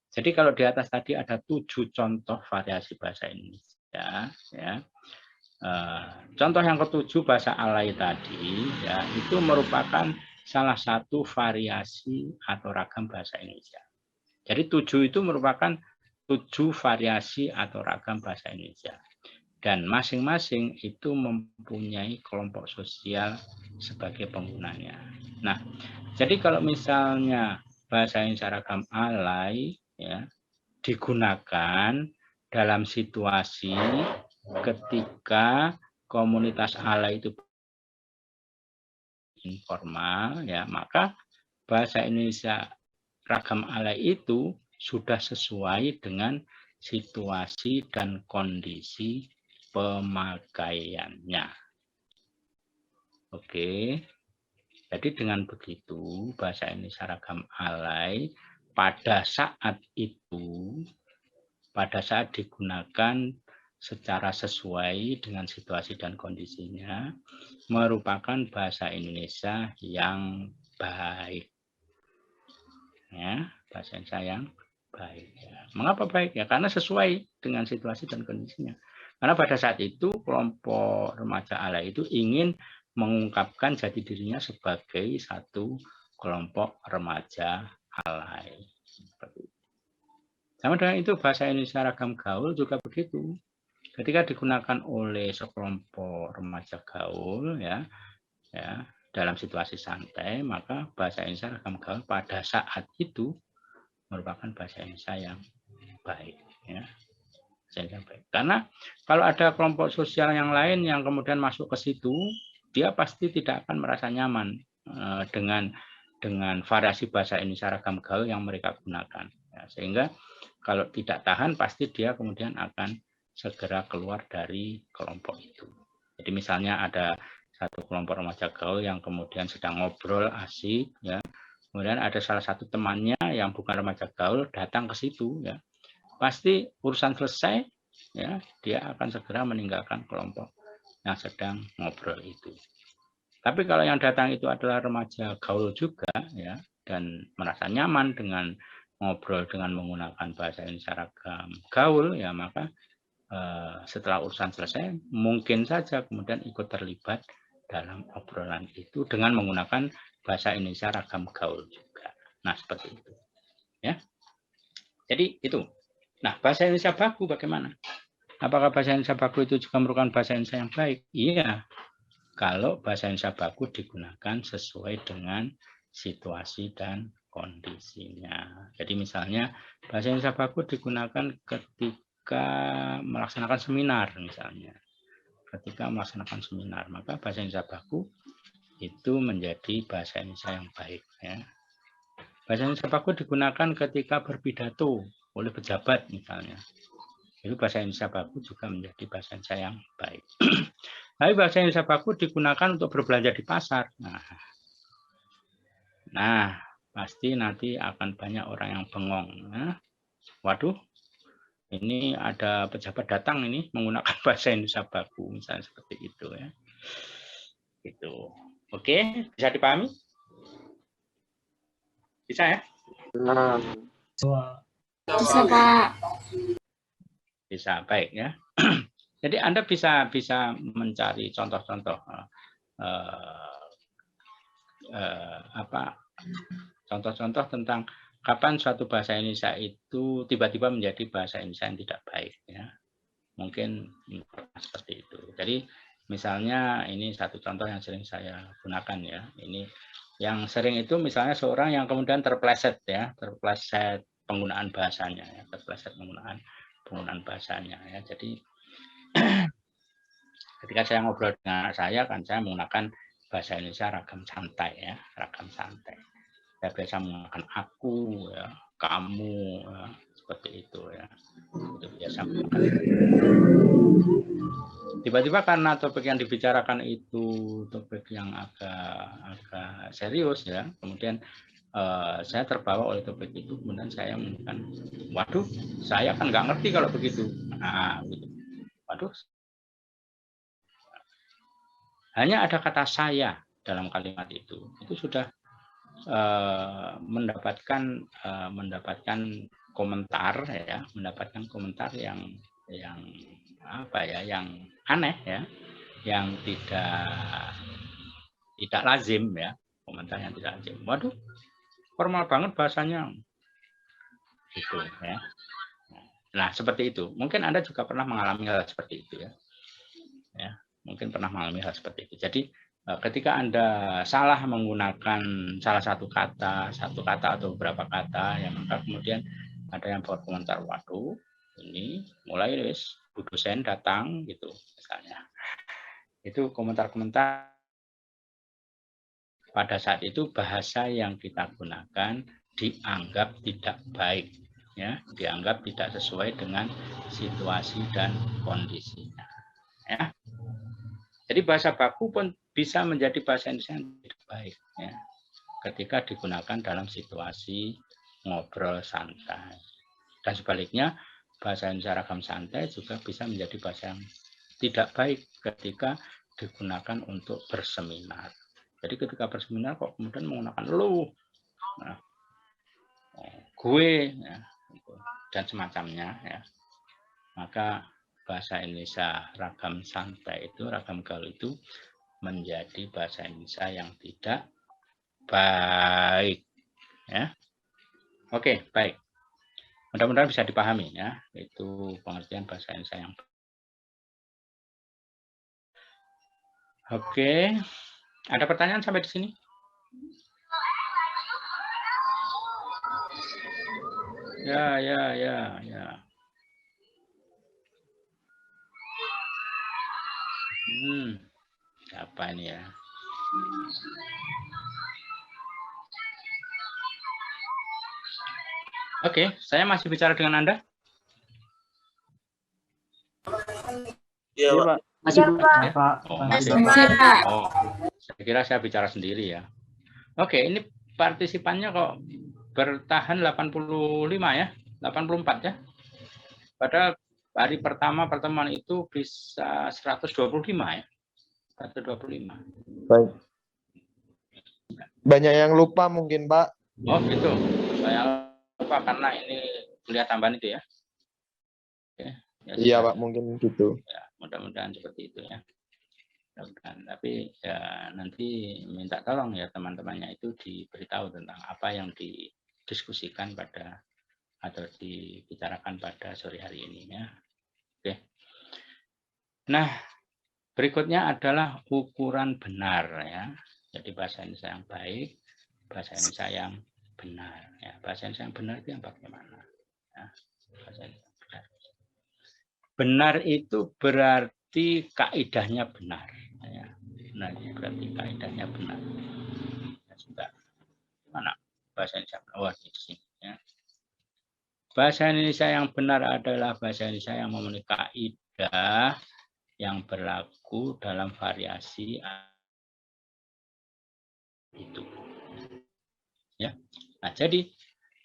Jadi kalau di atas tadi ada 7 contoh variasi bahasa Indonesia, ya. Contoh yang ketujuh bahasa alay tadi, ya, itu merupakan salah satu variasi atau ragam bahasa Indonesia. Jadi 7 itu merupakan 7 variasi atau ragam bahasa Indonesia. Dan masing-masing itu mempunyai kelompok sosial sebagai penggunanya. Nah, jadi kalau misalnya bahasa Indonesia ragam alay, ya, digunakan dalam situasi ketika komunitas alay itu informal, ya, maka bahasa Indonesia ragam alay itu sudah sesuai dengan situasi dan kondisi pemakaiannya. Oke, jadi dengan begitu bahasa Indonesia ragam alay pada saat itu, pada saat digunakan secara sesuai dengan situasi dan kondisinya, merupakan bahasa Indonesia yang baik. Ya, bahasa Indonesia yang baik. Ya. Mengapa baik? Ya, karena sesuai dengan situasi dan kondisinya. Karena pada saat itu kelompok remaja alay itu ingin mengungkapkan jati dirinya sebagai satu kelompok remaja alay. Sama dengan itu bahasa Indonesia ragam gaul juga begitu. Ketika digunakan oleh sekelompok remaja gaul, ya dalam situasi santai, maka bahasa Indonesia ragam gaul pada saat itu merupakan bahasa Indonesia yang baik, ya. Karena kalau ada kelompok sosial yang lain yang kemudian masuk ke situ, dia pasti tidak akan merasa nyaman dengan variasi bahasa Indonesia ragam gaul yang mereka gunakan, ya. Sehingga kalau tidak tahan pasti dia kemudian akan segera keluar dari kelompok itu. Jadi misalnya ada satu kelompok remaja gaul yang kemudian sedang ngobrol asik, ya. Kemudian ada salah satu temannya yang bukan remaja gaul datang ke situ, ya. Pasti urusan selesai, ya, dia akan segera meninggalkan kelompok yang sedang ngobrol itu. Tapi kalau yang datang itu adalah remaja gaul juga, ya, dan merasa nyaman dengan ngobrol dengan menggunakan bahasa Indonesia ragam gaul, ya, maka setelah urusan selesai mungkin saja kemudian ikut terlibat dalam obrolan itu dengan menggunakan bahasa Indonesia ragam gaul juga. Nah, seperti itu, ya. Jadi itu. Nah, bahasa Indonesia baku bagaimana? Apakah bahasa Indonesia baku itu juga merupakan bahasa Indonesia yang baik? Iya. Kalau bahasa Indonesia baku digunakan sesuai dengan situasi dan kondisinya. Jadi misalnya bahasa Indonesia baku digunakan ketika melaksanakan seminar misalnya. Ketika melaksanakan seminar, maka bahasa Indonesia baku itu menjadi bahasa Indonesia yang baik, ya. Bahasa Indonesia baku digunakan ketika berpidato oleh pejabat misalnya. Itu bahasa Indonesia baku juga menjadi bahasa Indonesia yang baik. Tapi bahasa Indonesia baku digunakan untuk berbelanja di pasar. Nah, pasti nanti akan banyak orang yang bengong. Nah, waduh, ini ada pejabat datang ini menggunakan bahasa Indonesia baku, misalnya seperti itu, ya. Gitu. Oke, bisa dipahami? Bisa, ya? Bisa, Pak. Bisa, baik, ya. Jadi Anda bisa mencari contoh-contoh contoh-contoh tentang kapan suatu bahasa Indonesia itu tiba-tiba menjadi bahasa Indonesia yang tidak baik, ya. Mungkin seperti itu. Jadi misalnya ini satu contoh yang sering saya gunakan, ya. Ini yang sering itu misalnya seorang yang kemudian terpleset, ya, terpleset penggunaan bahasanya, ya, terpleset penggunaan bahasanya, ya. Jadi ketika saya ngobrol dengan anak saya kan saya menggunakan bahasa Indonesia ragam santai, ya, ragam santai. Saya biasa menggunakan aku, ya, kamu, ya, seperti itu ya. Itu biasa. Tiba-tiba karena topik yang dibicarakan itu topik yang agak serius ya, kemudian saya terbawa oleh topik itu, kemudian saya mengatakan, waduh, saya kan nggak ngerti kalau begitu. Nah, gitu. Waduh, hanya ada kata saya dalam kalimat itu sudah mendapatkan komentar ya, mendapatkan komentar yang apa ya, yang aneh ya, yang tidak lazim ya, komentar yang tidak lazim. Waduh, formal banget bahasanya gitu ya. Nah, seperti itu. Mungkin Anda juga pernah mengalami hal seperti itu ya. Ya, mungkin pernah mengalami hal seperti itu. Jadi ketika Anda salah menggunakan salah satu kata atau beberapa kata, ya maka kemudian ada yang berkomentar, waduh, ini mulai wis Bu dosen datang gitu misalnya. Itu komentar-komentar pada saat itu bahasa yang kita gunakan dianggap tidak baik ya, dianggap tidak sesuai dengan situasi dan kondisinya ya. Jadi bahasa baku pun bisa menjadi bahasa Indonesia yang tidak baik ya, ketika digunakan dalam situasi ngobrol santai. Dan sebaliknya, bahasa Indonesia ragam santai juga bisa menjadi bahasa yang tidak baik ketika digunakan untuk berseminar. Jadi ketika berseminar kok kemudian menggunakan lu, nah, gue, ya, dan semacamnya, ya, maka bahasa Indonesia ragam santai itu, ragam gaul itu menjadi bahasa Indonesia yang tidak baik. Ya. Oke, baik. Mudah-mudahan bisa dipahami ya, itu pengertian bahasa Indonesia yang baik. Oke, ada pertanyaan sampai di sini? Ya. Apa ini ya? Oke, saya masih bicara dengan Anda. Iya, Pak. Masih, Pak. Oh, saya kira saya bicara sendiri ya. Oke, ini partisipannya kok bertahan 85 ya, 84 ya. Padahal hari pertama pertemuan itu bisa 125 ya. 125. Baik. Banyak yang lupa mungkin, Pak. Oh, gitu. Saya lupa karena ini kuliah tambahan itu ya. Oke, ya, Iya, Pak, mungkin gitu. Ya, mudah-mudahan seperti itu ya. Tapi ya nanti minta tolong ya teman-temannya itu diberitahu tentang apa yang didiskusikan pada atau dibicarakan pada sore hari ini ya. Oke. Nah, berikutnya adalah ukuran benar ya. Jadi bahasa Indonesia yang baik, bahasa Indonesia yang benar ya. Bahasa Indonesia yang benar itu yang bagaimana? Ya, bahasa Indonesia yang benar. Benar itu berarti kaidahnya benar. Ya, benar berarti kaidahnya benar. Ya, sudah. Mana bahasa Indonesia? Oh, di sini. Ya. Bahasa Indonesia yang benar adalah bahasa Indonesia yang memenuhi kaidah yang berlaku dalam variasi itu. Ya. Nah, jadi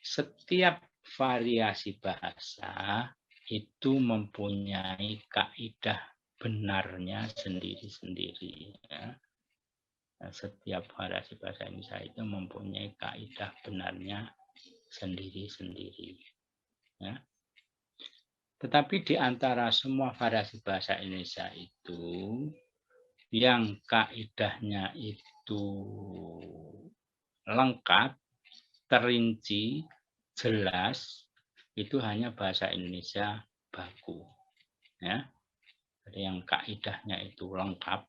setiap variasi bahasa itu mempunyai kaidah benarnya sendiri-sendiri. Ya. Nah, setiap variasi bahasa Indonesia itu mempunyai kaidah benarnya sendiri-sendiri. Ya. Tetapi di antara semua variasi bahasa Indonesia itu, yang kaidahnya itu lengkap, terinci, jelas, itu hanya bahasa Indonesia baku. Ya. Jadi yang kaidahnya itu lengkap,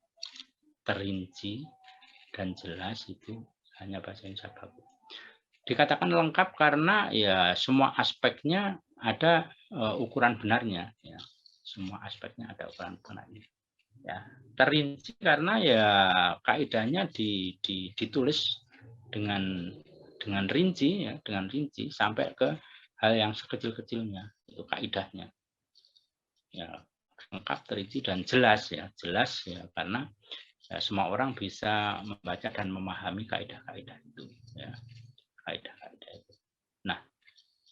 terinci, dan jelas itu hanya bahasa Indonesia baku. Dikatakan lengkap karena ya semua aspeknya ada ukuran benarnya. Ya. Semua aspeknya ada ukuran benarnya. Ya. Terinci karena ya kaidahnya ditulis dengan rinci ya, dengan rinci sampai ke hal yang sekecil-kecilnya, itu kaidahnya. Ya, lengkap, terisi dan jelas ya, karena ya, semua orang bisa membaca dan memahami kaidah-kaidah itu ya, kaidah-kaidah itu. Nah,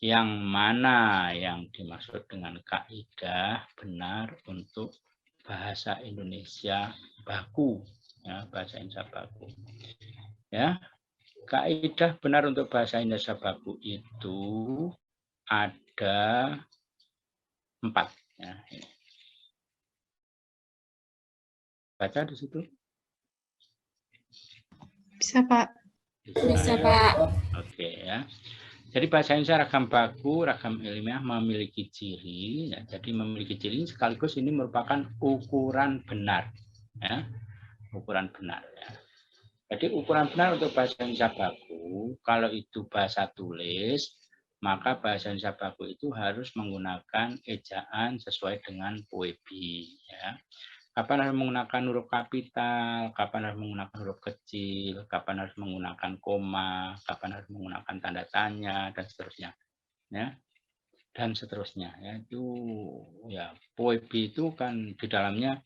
yang mana yang dimaksud dengan kaidah benar untuk bahasa Indonesia baku ya, bahasa Indonesia baku ya. Kaidah benar untuk bahasa Indonesia baku itu ada 4 ya. Baca di situ. Bisa, Pak. Bisa, Pak. Oke ya. Jadi bahasa Indonesia ragam baku, ragam ilmiah memiliki ciri. Ya, jadi memiliki ciri sekaligus ini merupakan ukuran benar. Ya, ukuran benar. Ya. Jadi ukuran benar untuk bahasa Indonesia baku, kalau itu bahasa tulis, maka bahasa Indonesia baku itu harus menggunakan ejaan sesuai dengan POEBI. Ya. Kapan harus menggunakan huruf kapital, kapan harus menggunakan huruf kecil, kapan harus menggunakan koma, kapan harus menggunakan tanda tanya, dan seterusnya. Ya. Dan seterusnya. Ya. Itu ya POEBI itu kan di dalamnya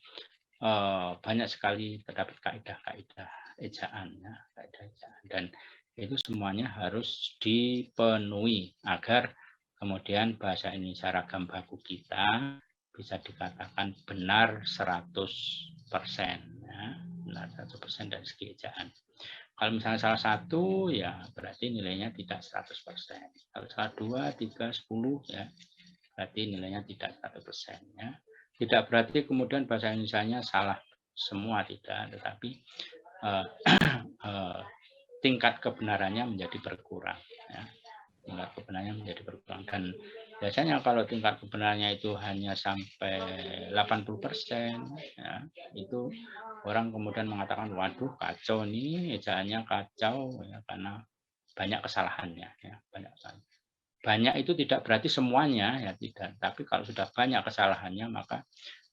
banyak sekali terdapat kaidah-kaidah ejaan, ya, kaidah ejaan. Dan itu semuanya harus dipenuhi agar kemudian bahasa Indonesia ragam baku kita bisa dikatakan benar 100%, ya, benar 100% dari segi ejaan. Kalau misalnya salah satu, ya berarti nilainya tidak 100%. Kalau salah 2, 3, 10, ya berarti nilainya tidak 100%. Ya. Tidak berarti kemudian bahasa Indonesianya salah semua, tidak, tetapi tingkat kebenarannya menjadi berkurang. Ya. Tingkat kebenarannya menjadi berkurang. Dan biasanya kalau tingkat kebenarannya itu hanya sampai 80%, ya, itu orang kemudian mengatakan, waduh kacau nih, ejaannya kacau, ya, karena banyak kesalahannya. Ya, banyak kesalahan. Banyak itu tidak berarti semuanya, ya tidak. Tapi kalau sudah banyak kesalahannya, maka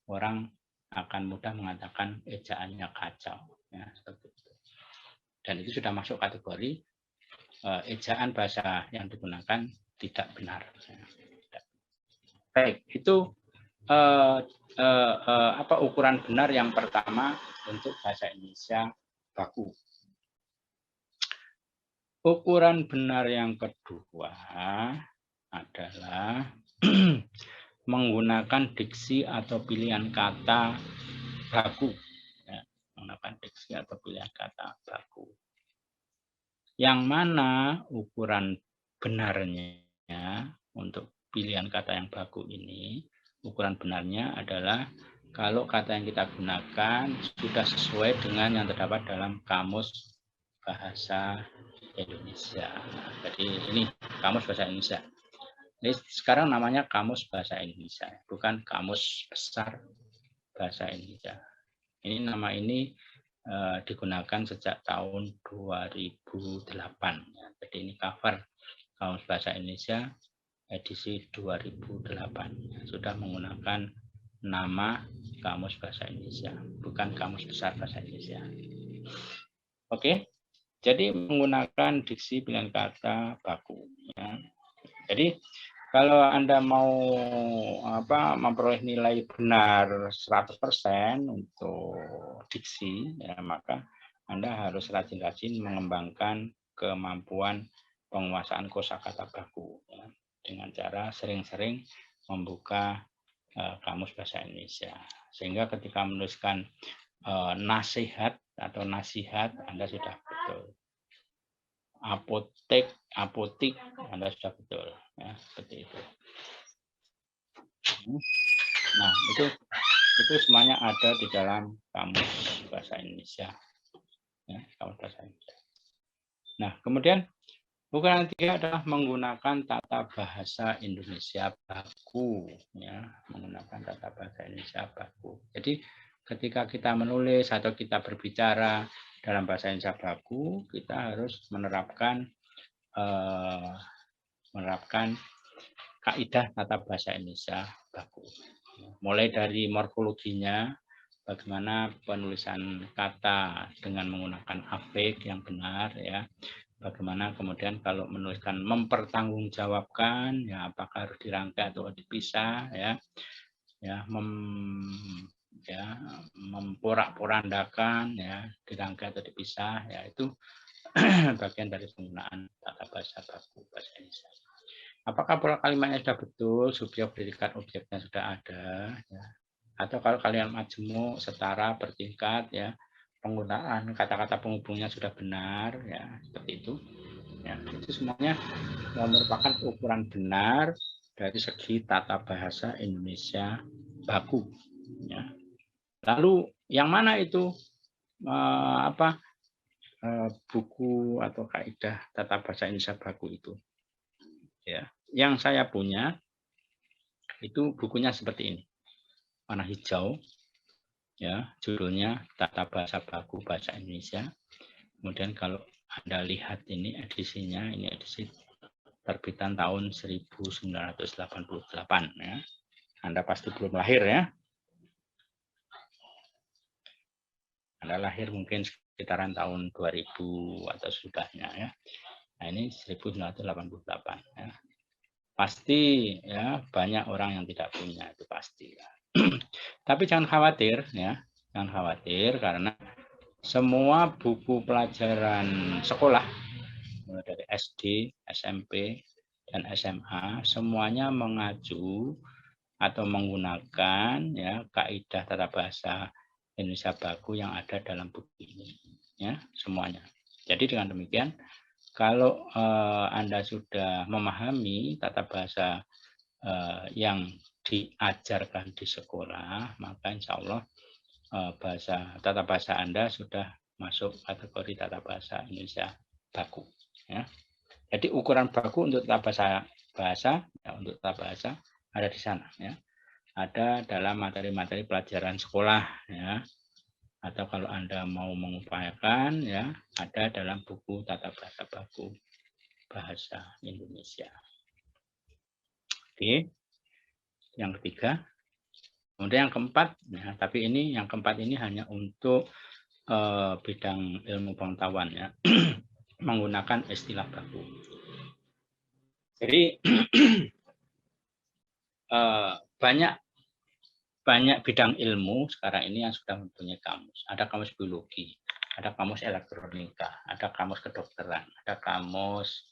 orang akan mudah mengatakan ejaannya kacau. Ya, seperti itu. Dan itu sudah masuk kategori ejaan bahasa yang digunakan tidak benar. Ya. Baik, itu apa ukuran benar yang pertama untuk bahasa Indonesia baku. Ukuran benar yang kedua adalah menggunakan diksi atau pilihan kata baku. Ya, menggunakan diksi atau pilihan kata baku. Yang mana ukuran benarnya untuk pilihan kata yang baku ini, ukuran benarnya adalah kalau kata yang kita gunakan sudah sesuai dengan yang terdapat dalam kamus bahasa Indonesia. Jadi ini kamus bahasa Indonesia. Ini sekarang namanya kamus bahasa Indonesia, bukan kamus besar bahasa Indonesia. Ini nama ini digunakan sejak tahun 2008. Ya. Jadi ini cover kamus bahasa Indonesia edisi 2008. Ya. Sudah menggunakan nama kamus bahasa Indonesia, bukan kamus besar bahasa Indonesia. Oke. Jadi menggunakan diksi pilihan kata baku. Ya. Jadi kalau Anda mau memperoleh nilai benar 100% untuk diksi, ya, maka Anda harus rajin-rajin mengembangkan kemampuan penguasaan kosakata baku, ya, dengan cara sering-sering membuka kamus bahasa Indonesia. Sehingga ketika menuliskan nasihat atau nasihat, Anda sudah betul. Apotik, Anda sudah betul. Ya, seperti itu. Nah, itu semuanya ada di dalam kamus bahasa Indonesia. Ya, kamus bahasa Indonesia. Nah, kemudian ukuran ketiga adalah menggunakan tata bahasa Indonesia baku. Ya, menggunakan tata bahasa Indonesia baku. Jadi ketika kita menulis atau kita berbicara dalam bahasa Indonesia baku, kita harus menerapkan kaidah tata bahasa Indonesia baku. Mulai dari morfologinya, bagaimana penulisan kata dengan menggunakan afik yang benar, ya. Bagaimana kemudian kalau menuliskan mempertanggungjawabkan, ya apakah harus dirangkai atau dipisah, ya, memporak-porandakan, ya, dirangkai atau dipisah, ya itu bagian dari penggunaan tata bahasa baku bahasa Indonesia. Apakah pola kalimatnya sudah betul, subjek, predikat, objeknya sudah ada, ya. Atau kalau kalian majemuk, setara, bertingkat, ya, penggunaan kata-kata penghubungnya sudah benar, ya, seperti itu. Ya, itu semuanya merupakan ukuran benar dari segi tata bahasa Indonesia baku. Ya. Lalu yang mana itu buku atau kaidah tata bahasa Indonesia baku itu? Ya, yang saya punya itu bukunya seperti ini, warna hijau. Ya, judulnya Tata Bahasa Baku Bahasa Indonesia. Kemudian kalau Anda lihat ini edisinya, ini edisi terbitan tahun 1988 ya. Anda pasti belum lahir ya. Anda lahir mungkin sekitaran tahun 2000 atau sudahnya ya. Nah, ini 1988 ya. Pasti ya banyak orang yang tidak punya, itu pasti ya. Tapi jangan khawatir ya, jangan khawatir karena semua buku pelajaran sekolah mulai dari SD, SMP, dan SMA semuanya mengacu atau menggunakan ya kaidah tata bahasa Indonesia baku yang ada dalam buku ini ya semuanya. Jadi dengan demikian kalau Anda sudah memahami tata bahasa yang diajarkan di sekolah, maka insya Allah tata bahasa Anda sudah masuk kategori tata bahasa Indonesia baku. Ya. Jadi ukuran baku untuk tata bahasa untuk tata bahasa ada di sana. Ya. Ada dalam materi-materi pelajaran sekolah. Ya. Atau kalau Anda mau mengupayakan, ya ada dalam buku tata bahasa baku bahasa Indonesia. Oke. Yang ketiga, kemudian yang keempat, ya, tapi ini yang keempat ini hanya untuk bidang ilmu pengetahuan ya, menggunakan istilah baku. Jadi banyak bidang ilmu sekarang ini yang sudah mempunyai kamus. Ada kamus biologi, ada kamus elektronika, ada kamus kedokteran, ada kamus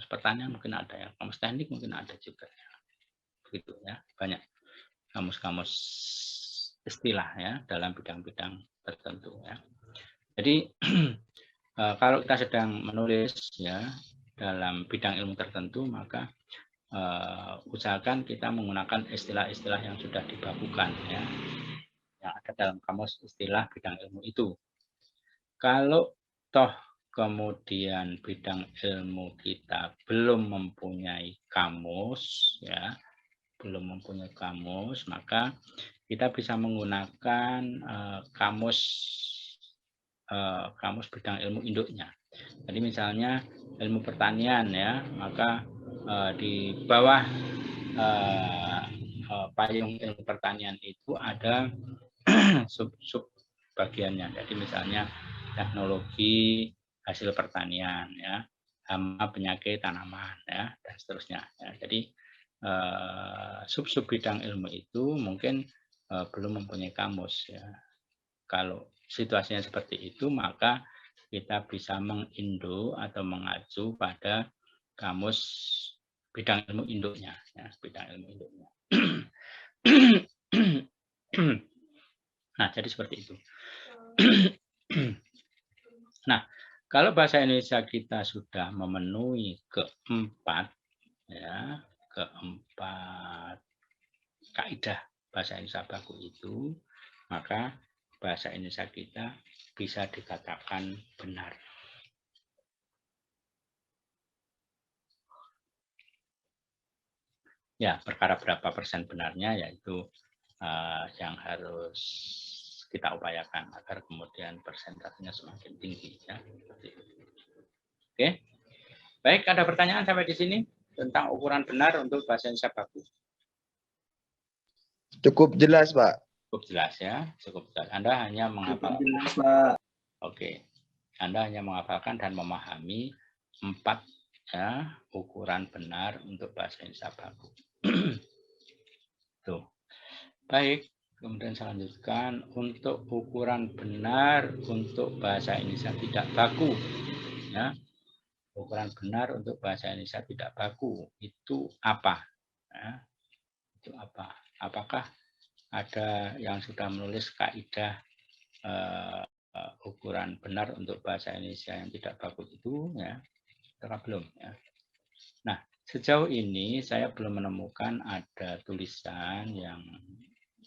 pertanian mungkin ada ya, kamus teknik mungkin ada juga ya. Begitu ya, banyak kamus-kamus istilah ya dalam bidang-bidang tertentu ya. Jadi kalau kita sedang menulis ya dalam bidang ilmu tertentu maka usahakan kita menggunakan istilah-istilah yang sudah dibakukan ya yang ada dalam kamus istilah bidang ilmu itu. Kalau toh kemudian bidang ilmu kita belum mempunyai kamus ya, belum mempunyai kamus, maka kita bisa menggunakan kamus bidang ilmu induknya. Jadi misalnya ilmu pertanian ya, maka di bawah payung ilmu pertanian itu ada sub bagiannya. Jadi misalnya teknologi hasil pertanian ya, hama penyakit tanaman ya dan seterusnya ya. Jadi sub bidang ilmu itu mungkin belum mempunyai kamus ya. Kalau situasinya seperti itu maka kita bisa mengindo atau mengacu pada kamus bidang ilmu induknya ya, bidang ilmu induknya. Nah, jadi seperti itu. Nah, kalau bahasa Indonesia kita sudah memenuhi keempat kaidah bahasa Indonesia baku itu, maka bahasa Indonesia kita bisa dikatakan benar. Ya, perkara berapa persen benarnya yaitu yang harus kita upayakan agar kemudian persentasenya semakin tinggi ya. Oke. Baik, ada pertanyaan sampai di sini tentang ukuran benar untuk bahasa Indonesia baku? Cukup jelas, Pak. Cukup jelas ya, cukup jelas. Anda hanya menghafal. Jelas, Pak. Oke. Anda hanya menghafalkan dan memahami 4 ya, ukuran benar untuk bahasa Indonesia baku. Tuh. Baik, kemudian saya lanjutkan untuk ukuran benar untuk bahasa Indonesia tidak baku. Ya. Ukuran benar untuk bahasa Indonesia tidak baku itu apa? Ya. Itu apa? Apakah ada yang sudah menulis kaidah ukuran benar untuk bahasa Indonesia yang tidak baku itu? Ya, belum. Ya. Nah, sejauh ini saya belum menemukan ada tulisan yang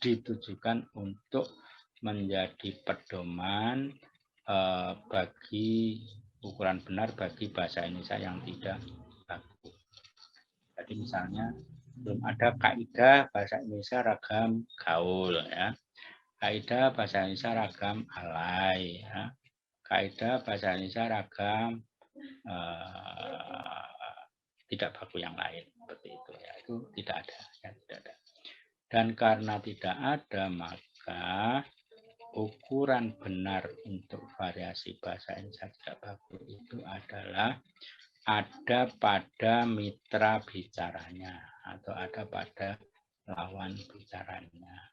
ditujukan untuk menjadi pedoman bagi ukuran benar bagi bahasa Indonesia yang tidak baku. Jadi misalnya belum ada kaidah bahasa Indonesia ragam gaul, ya. Kaidah bahasa Indonesia ragam alay, ya. Kaidah bahasa Indonesia ragam tidak baku yang lain, seperti itu, ya. Itu tidak ada, ya, tidak ada. Dan karena tidak ada, maka ukuran benar untuk variasi bahasa Indonesia tidak baku itu adalah ada pada mitra bicaranya atau ada pada lawan bicaranya.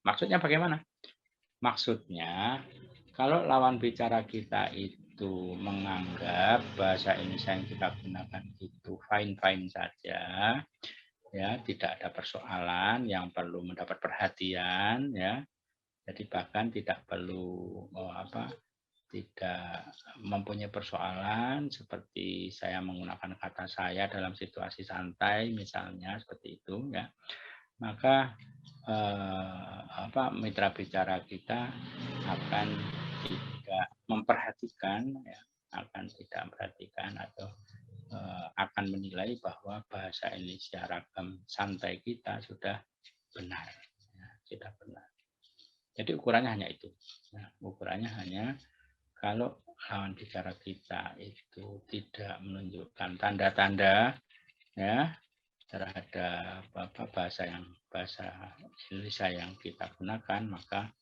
Maksudnya bagaimana? Maksudnya kalau lawan bicara kita itu menganggap bahasa Indonesia yang kita gunakan itu fine-fine saja, ya, tidak ada persoalan yang perlu mendapat perhatian, ya. Jadi bahkan tidak perlu tidak mempunyai persoalan seperti saya menggunakan kata saya dalam situasi santai misalnya seperti itu, ya. Maka mitra bicara kita akan tidak memperhatikan, ya, akan tidak memperhatikan atau akan menilai bahwa bahasa Indonesia ragam santai kita sudah benar, ya, sudah benar. Jadi ukurannya hanya itu, ya, ukurannya hanya kalau lawan bicara kita itu tidak menunjukkan tanda-tanda, ya, terhadap bahasa Indonesia yang kita gunakan, maka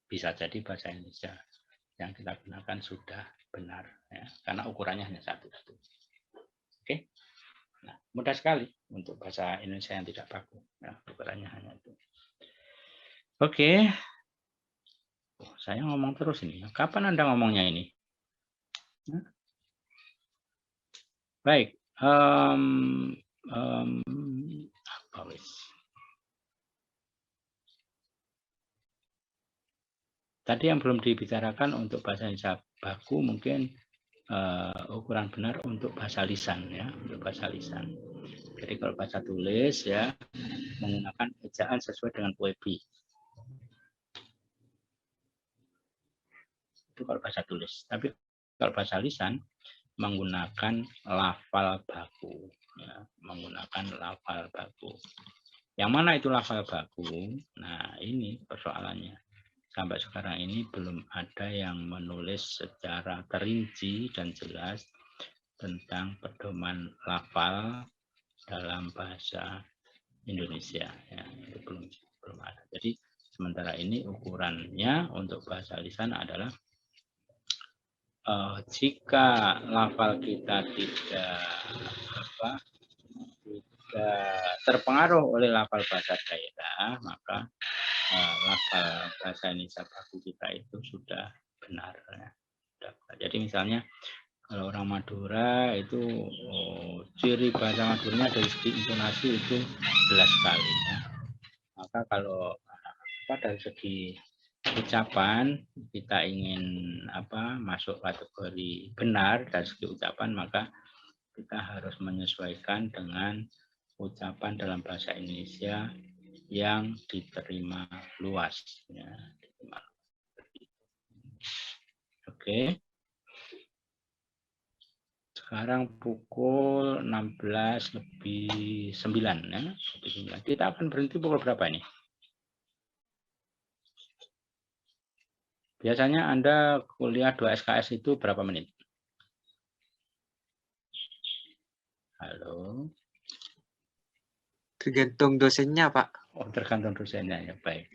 bisa jadi bahasa Indonesia yang kita gunakan sudah benar, ya, karena ukurannya hanya satu. Oke, nah, mudah sekali untuk bahasa Indonesia yang tidak baku, ya, ukurannya hanya itu. Oke. Saya ngomong terus ini. Kapan Anda ngomongnya ini? Baik. Apa wis? Tadi yang belum dibicarakan untuk bahasa Indonesia baku mungkin ukuran benar untuk bahasa lisan, ya, untuk bahasa lisan. Jadi kalau bahasa tulis, ya, menggunakan ejaan sesuai dengan POEBI. Itu kalau bahasa tulis. Tapi kalau bahasa lisan menggunakan lafal baku, ya, menggunakan lafal baku. Yang mana itu lafal baku? Nah, ini persoalannya. Sampai sekarang ini belum ada yang menulis secara terinci dan jelas tentang pedoman lafal dalam bahasa Indonesia, ya, itu belum ada. Jadi sementara ini ukurannya untuk bahasa lisan adalah jika lafal kita tidak terpengaruh oleh lafal bahasa daerah, maka lafal bahasa Indonesia baku kita itu sudah benar, ya. Jadi misalnya kalau orang Madura itu ciri bahasa Maduranya dari segi intonasi itu jelas sekali, ya. Maka kalau dari segi ucapan kita ingin masuk kategori benar dari segi ucapan, maka kita harus menyesuaikan dengan ucapan dalam bahasa Indonesia yang diterima luas, ya. Oke. Sekarang pukul 16:09, ya. Kita akan berhenti pukul berapa ini? Biasanya Anda kuliah 2 SKS itu berapa menit? Halo? Tergantung dosennya, Pak. Oh, tergantung dosennya, ya, baik.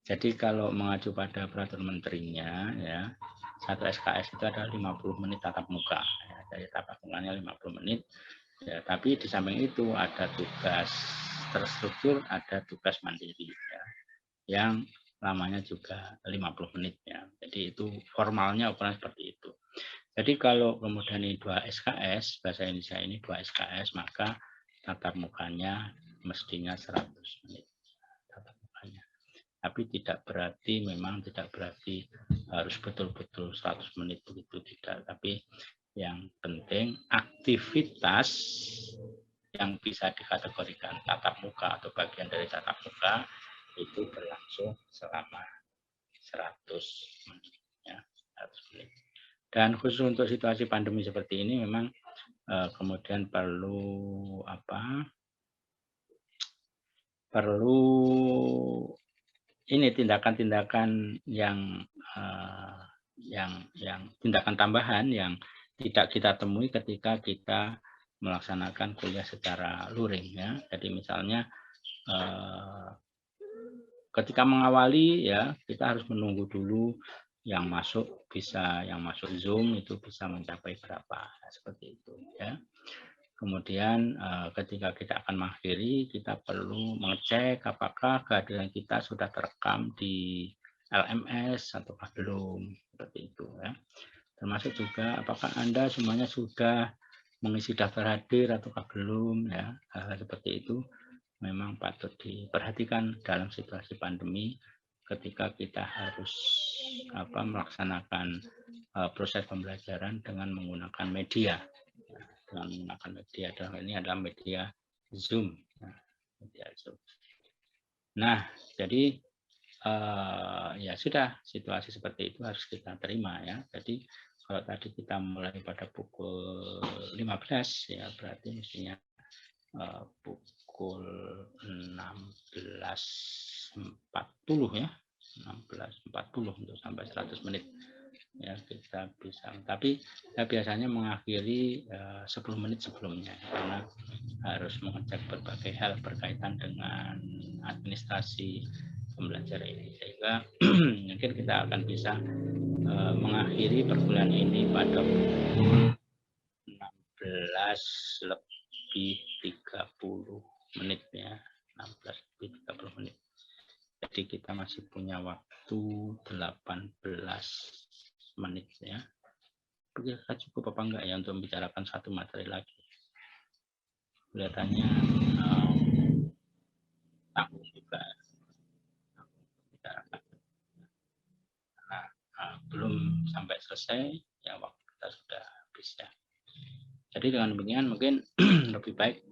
Jadi kalau mengacu pada peraturan menterinya, ya, satu SKS itu ada 50 menit tatap muka. Ya, jadi tatap mukanya 50 menit. Ya, tapi di samping itu ada tugas terstruktur, ada tugas mandiri, ya, yang lamanya juga 50 menit. Ya. Jadi itu formalnya ukuran seperti itu. Jadi kalau kemudian ini 2 SKS, bahasa Indonesia ini 2 SKS, maka tatap mukanya mestinya 100 menit. Tatap mukanya. Tapi tidak berarti, memang tidak berarti harus betul-betul 100 menit begitu, tidak. Tapi yang penting aktivitas yang bisa dikategorikan tatap muka atau bagian dari tatap muka itu berlangsung selama 100 menit. Ya, 100 menit. Dan khusus untuk situasi pandemi seperti ini memang kemudian perlu ini tindakan-tindakan yang tindakan tambahan yang tidak kita temui ketika kita melaksanakan kuliah secara luring, ya. Jadi misalnya ketika mengawali, ya, kita harus menunggu dulu yang masuk Zoom itu bisa mencapai berapa, seperti itu, ya. Kemudian ketika kita akan mengakhiri, kita perlu mengecek apakah kehadiran kita sudah terekam di LMS atau belum, seperti itu, ya. Termasuk juga apakah Anda semuanya sudah mengisi daftar hadir atau belum, ya. Hal-hal seperti itu memang patut diperhatikan dalam situasi pandemi ketika kita harus melaksanakan proses pembelajaran dengan menggunakan media. Dengan menggunakan media dalam ini adalah media Zoom. Nah, jadi ya sudah, situasi seperti itu harus kita terima, ya. Jadi kalau tadi kita mulai pada pukul 15, ya berarti mestinya pukul 16.40, ya. 16.40 untuk sampai 100 menit. Ya, kita bisa, tapi saya biasanya mengakhiri 10 menit sebelumnya karena harus mengecek berbagai hal berkaitan dengan administrasi pembelajaran ini, sehingga mungkin kita akan bisa mengakhiri perkuliahan ini pada pukul 16.30 menit, ya. 16.30 menit. Jadi kita masih punya waktu 18 menit, ya. Kira-kira cukup apa enggak ya untuk membicarakan satu materi lagi? Kelihatannya tanggung juga. Nah, belum sampai selesai, ya waktu kita sudah habis, ya. Jadi dengan demikian mungkin lebih baik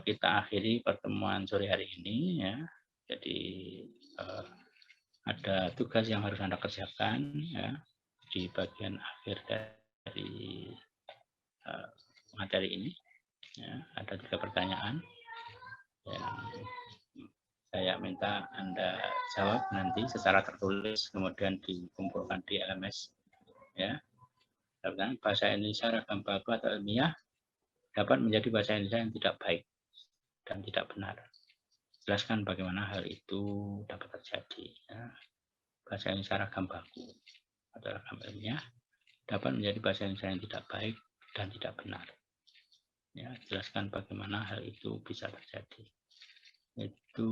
kita akhiri pertemuan sore hari ini, ya. Jadi ada tugas yang harus Anda kerjakan, ya, di bagian akhir dari materi ini, ya. Ada 3 pertanyaan yang saya minta Anda jawab nanti secara tertulis, kemudian dikumpulkan di LMS, ya. Bahasa Indonesia ragam baku atau ilmiah dapat menjadi bahasa Indonesia yang tidak baik dan tidak benar. Jelaskan bagaimana hal itu dapat terjadi, ya. Bahasa Indonesia ragam baku atau ragam ilmiah dapat menjadi bahasa Indonesia yang tidak baik dan tidak benar. Ya, jelaskan bagaimana hal itu bisa terjadi. Itu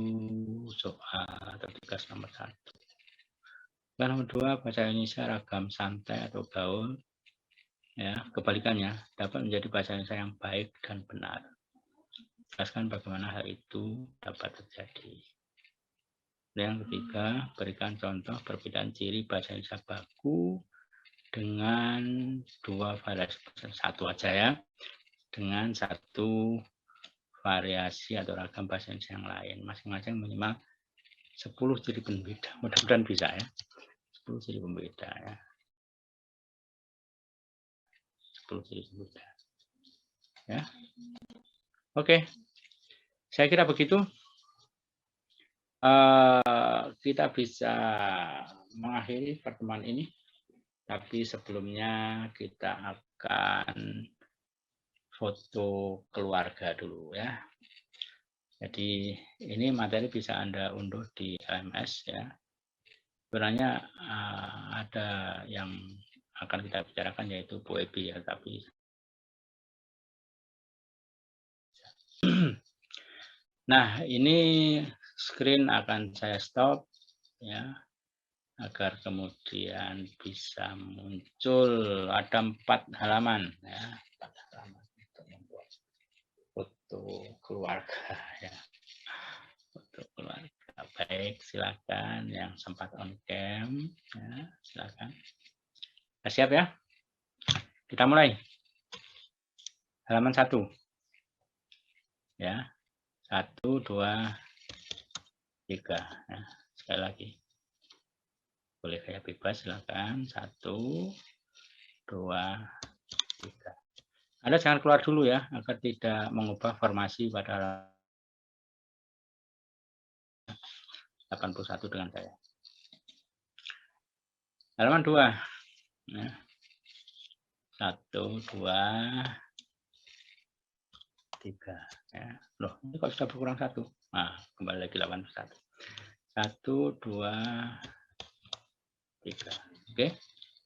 soal atau tugas nomor 1. Dan nomor 2, bahasa Indonesia ragam santai atau gaul, ya, kebalikannya dapat menjadi bahasa Indonesia yang baik dan benar. Jelaskan bagaimana hal itu dapat terjadi. Yang ketiga, berikan contoh perbedaan ciri bahasa Indonesia baku dengan 2 variasi, satu aja, ya, dengan 1 variasi atau ragam bahasa Indonesia yang lain. Masing-masing minimal 10 ciri pembeda. Mudah-mudahan bisa, ya. 10 ciri pembeda, ya. 10 ciri pembeda. Ya. Oke. Saya kira begitu. Kita bisa mengakhiri pertemuan ini, tapi sebelumnya kita akan foto keluarga dulu, ya. Jadi ini materi bisa Anda unduh di LMS ya. Sebenarnya ada yang akan kita bicarakan yaitu Bu Ebi ya, tapi nah ini screen akan saya stop ya agar kemudian bisa muncul ada 4 halaman ya, 4 halaman untuk membuat foto keluarga ya. Foto keluarga. Baik, silakan yang sempat on cam ya, silakan. Nah, siap ya? Kita mulai. Halaman 1. Ya. 1 2 3 ya. Sekali lagi. Boleh kayak bebas silakan. 1 2 3. Anda jangan keluar dulu ya agar tidak mengubah formasi pada 81 dengan saya. Halaman 2. Ya. 1 2 3 ya. Loh, ini kok sudah berkurang 1? Nah, kembali lagi 81. 1 2 3. Oke.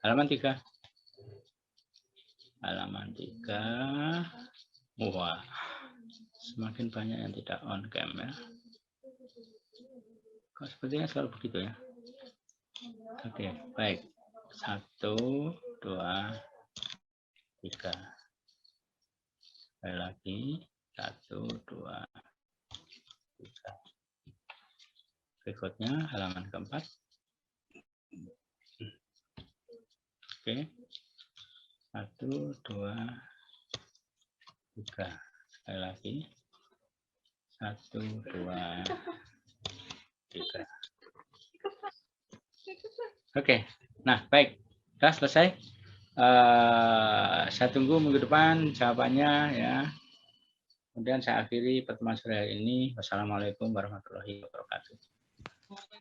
Halaman 3. Halaman 3. Wah. Semakin banyak yang tidak on cam ya. Kok sepertinya selalu begitu ya. Oke, baik. 1 2 3. Sekali lagi 1 2 3. Berikutnya halaman keempat. Oke. 1 2 3. Sekali lagi 1 2 3. Oke. Nah, baik. Sudah selesai. Saya tunggu minggu depan jawabannya ya. Kemudian saya akhiri pertemuan sore hari ini. Wassalamualaikum warahmatullahi wabarakatuh.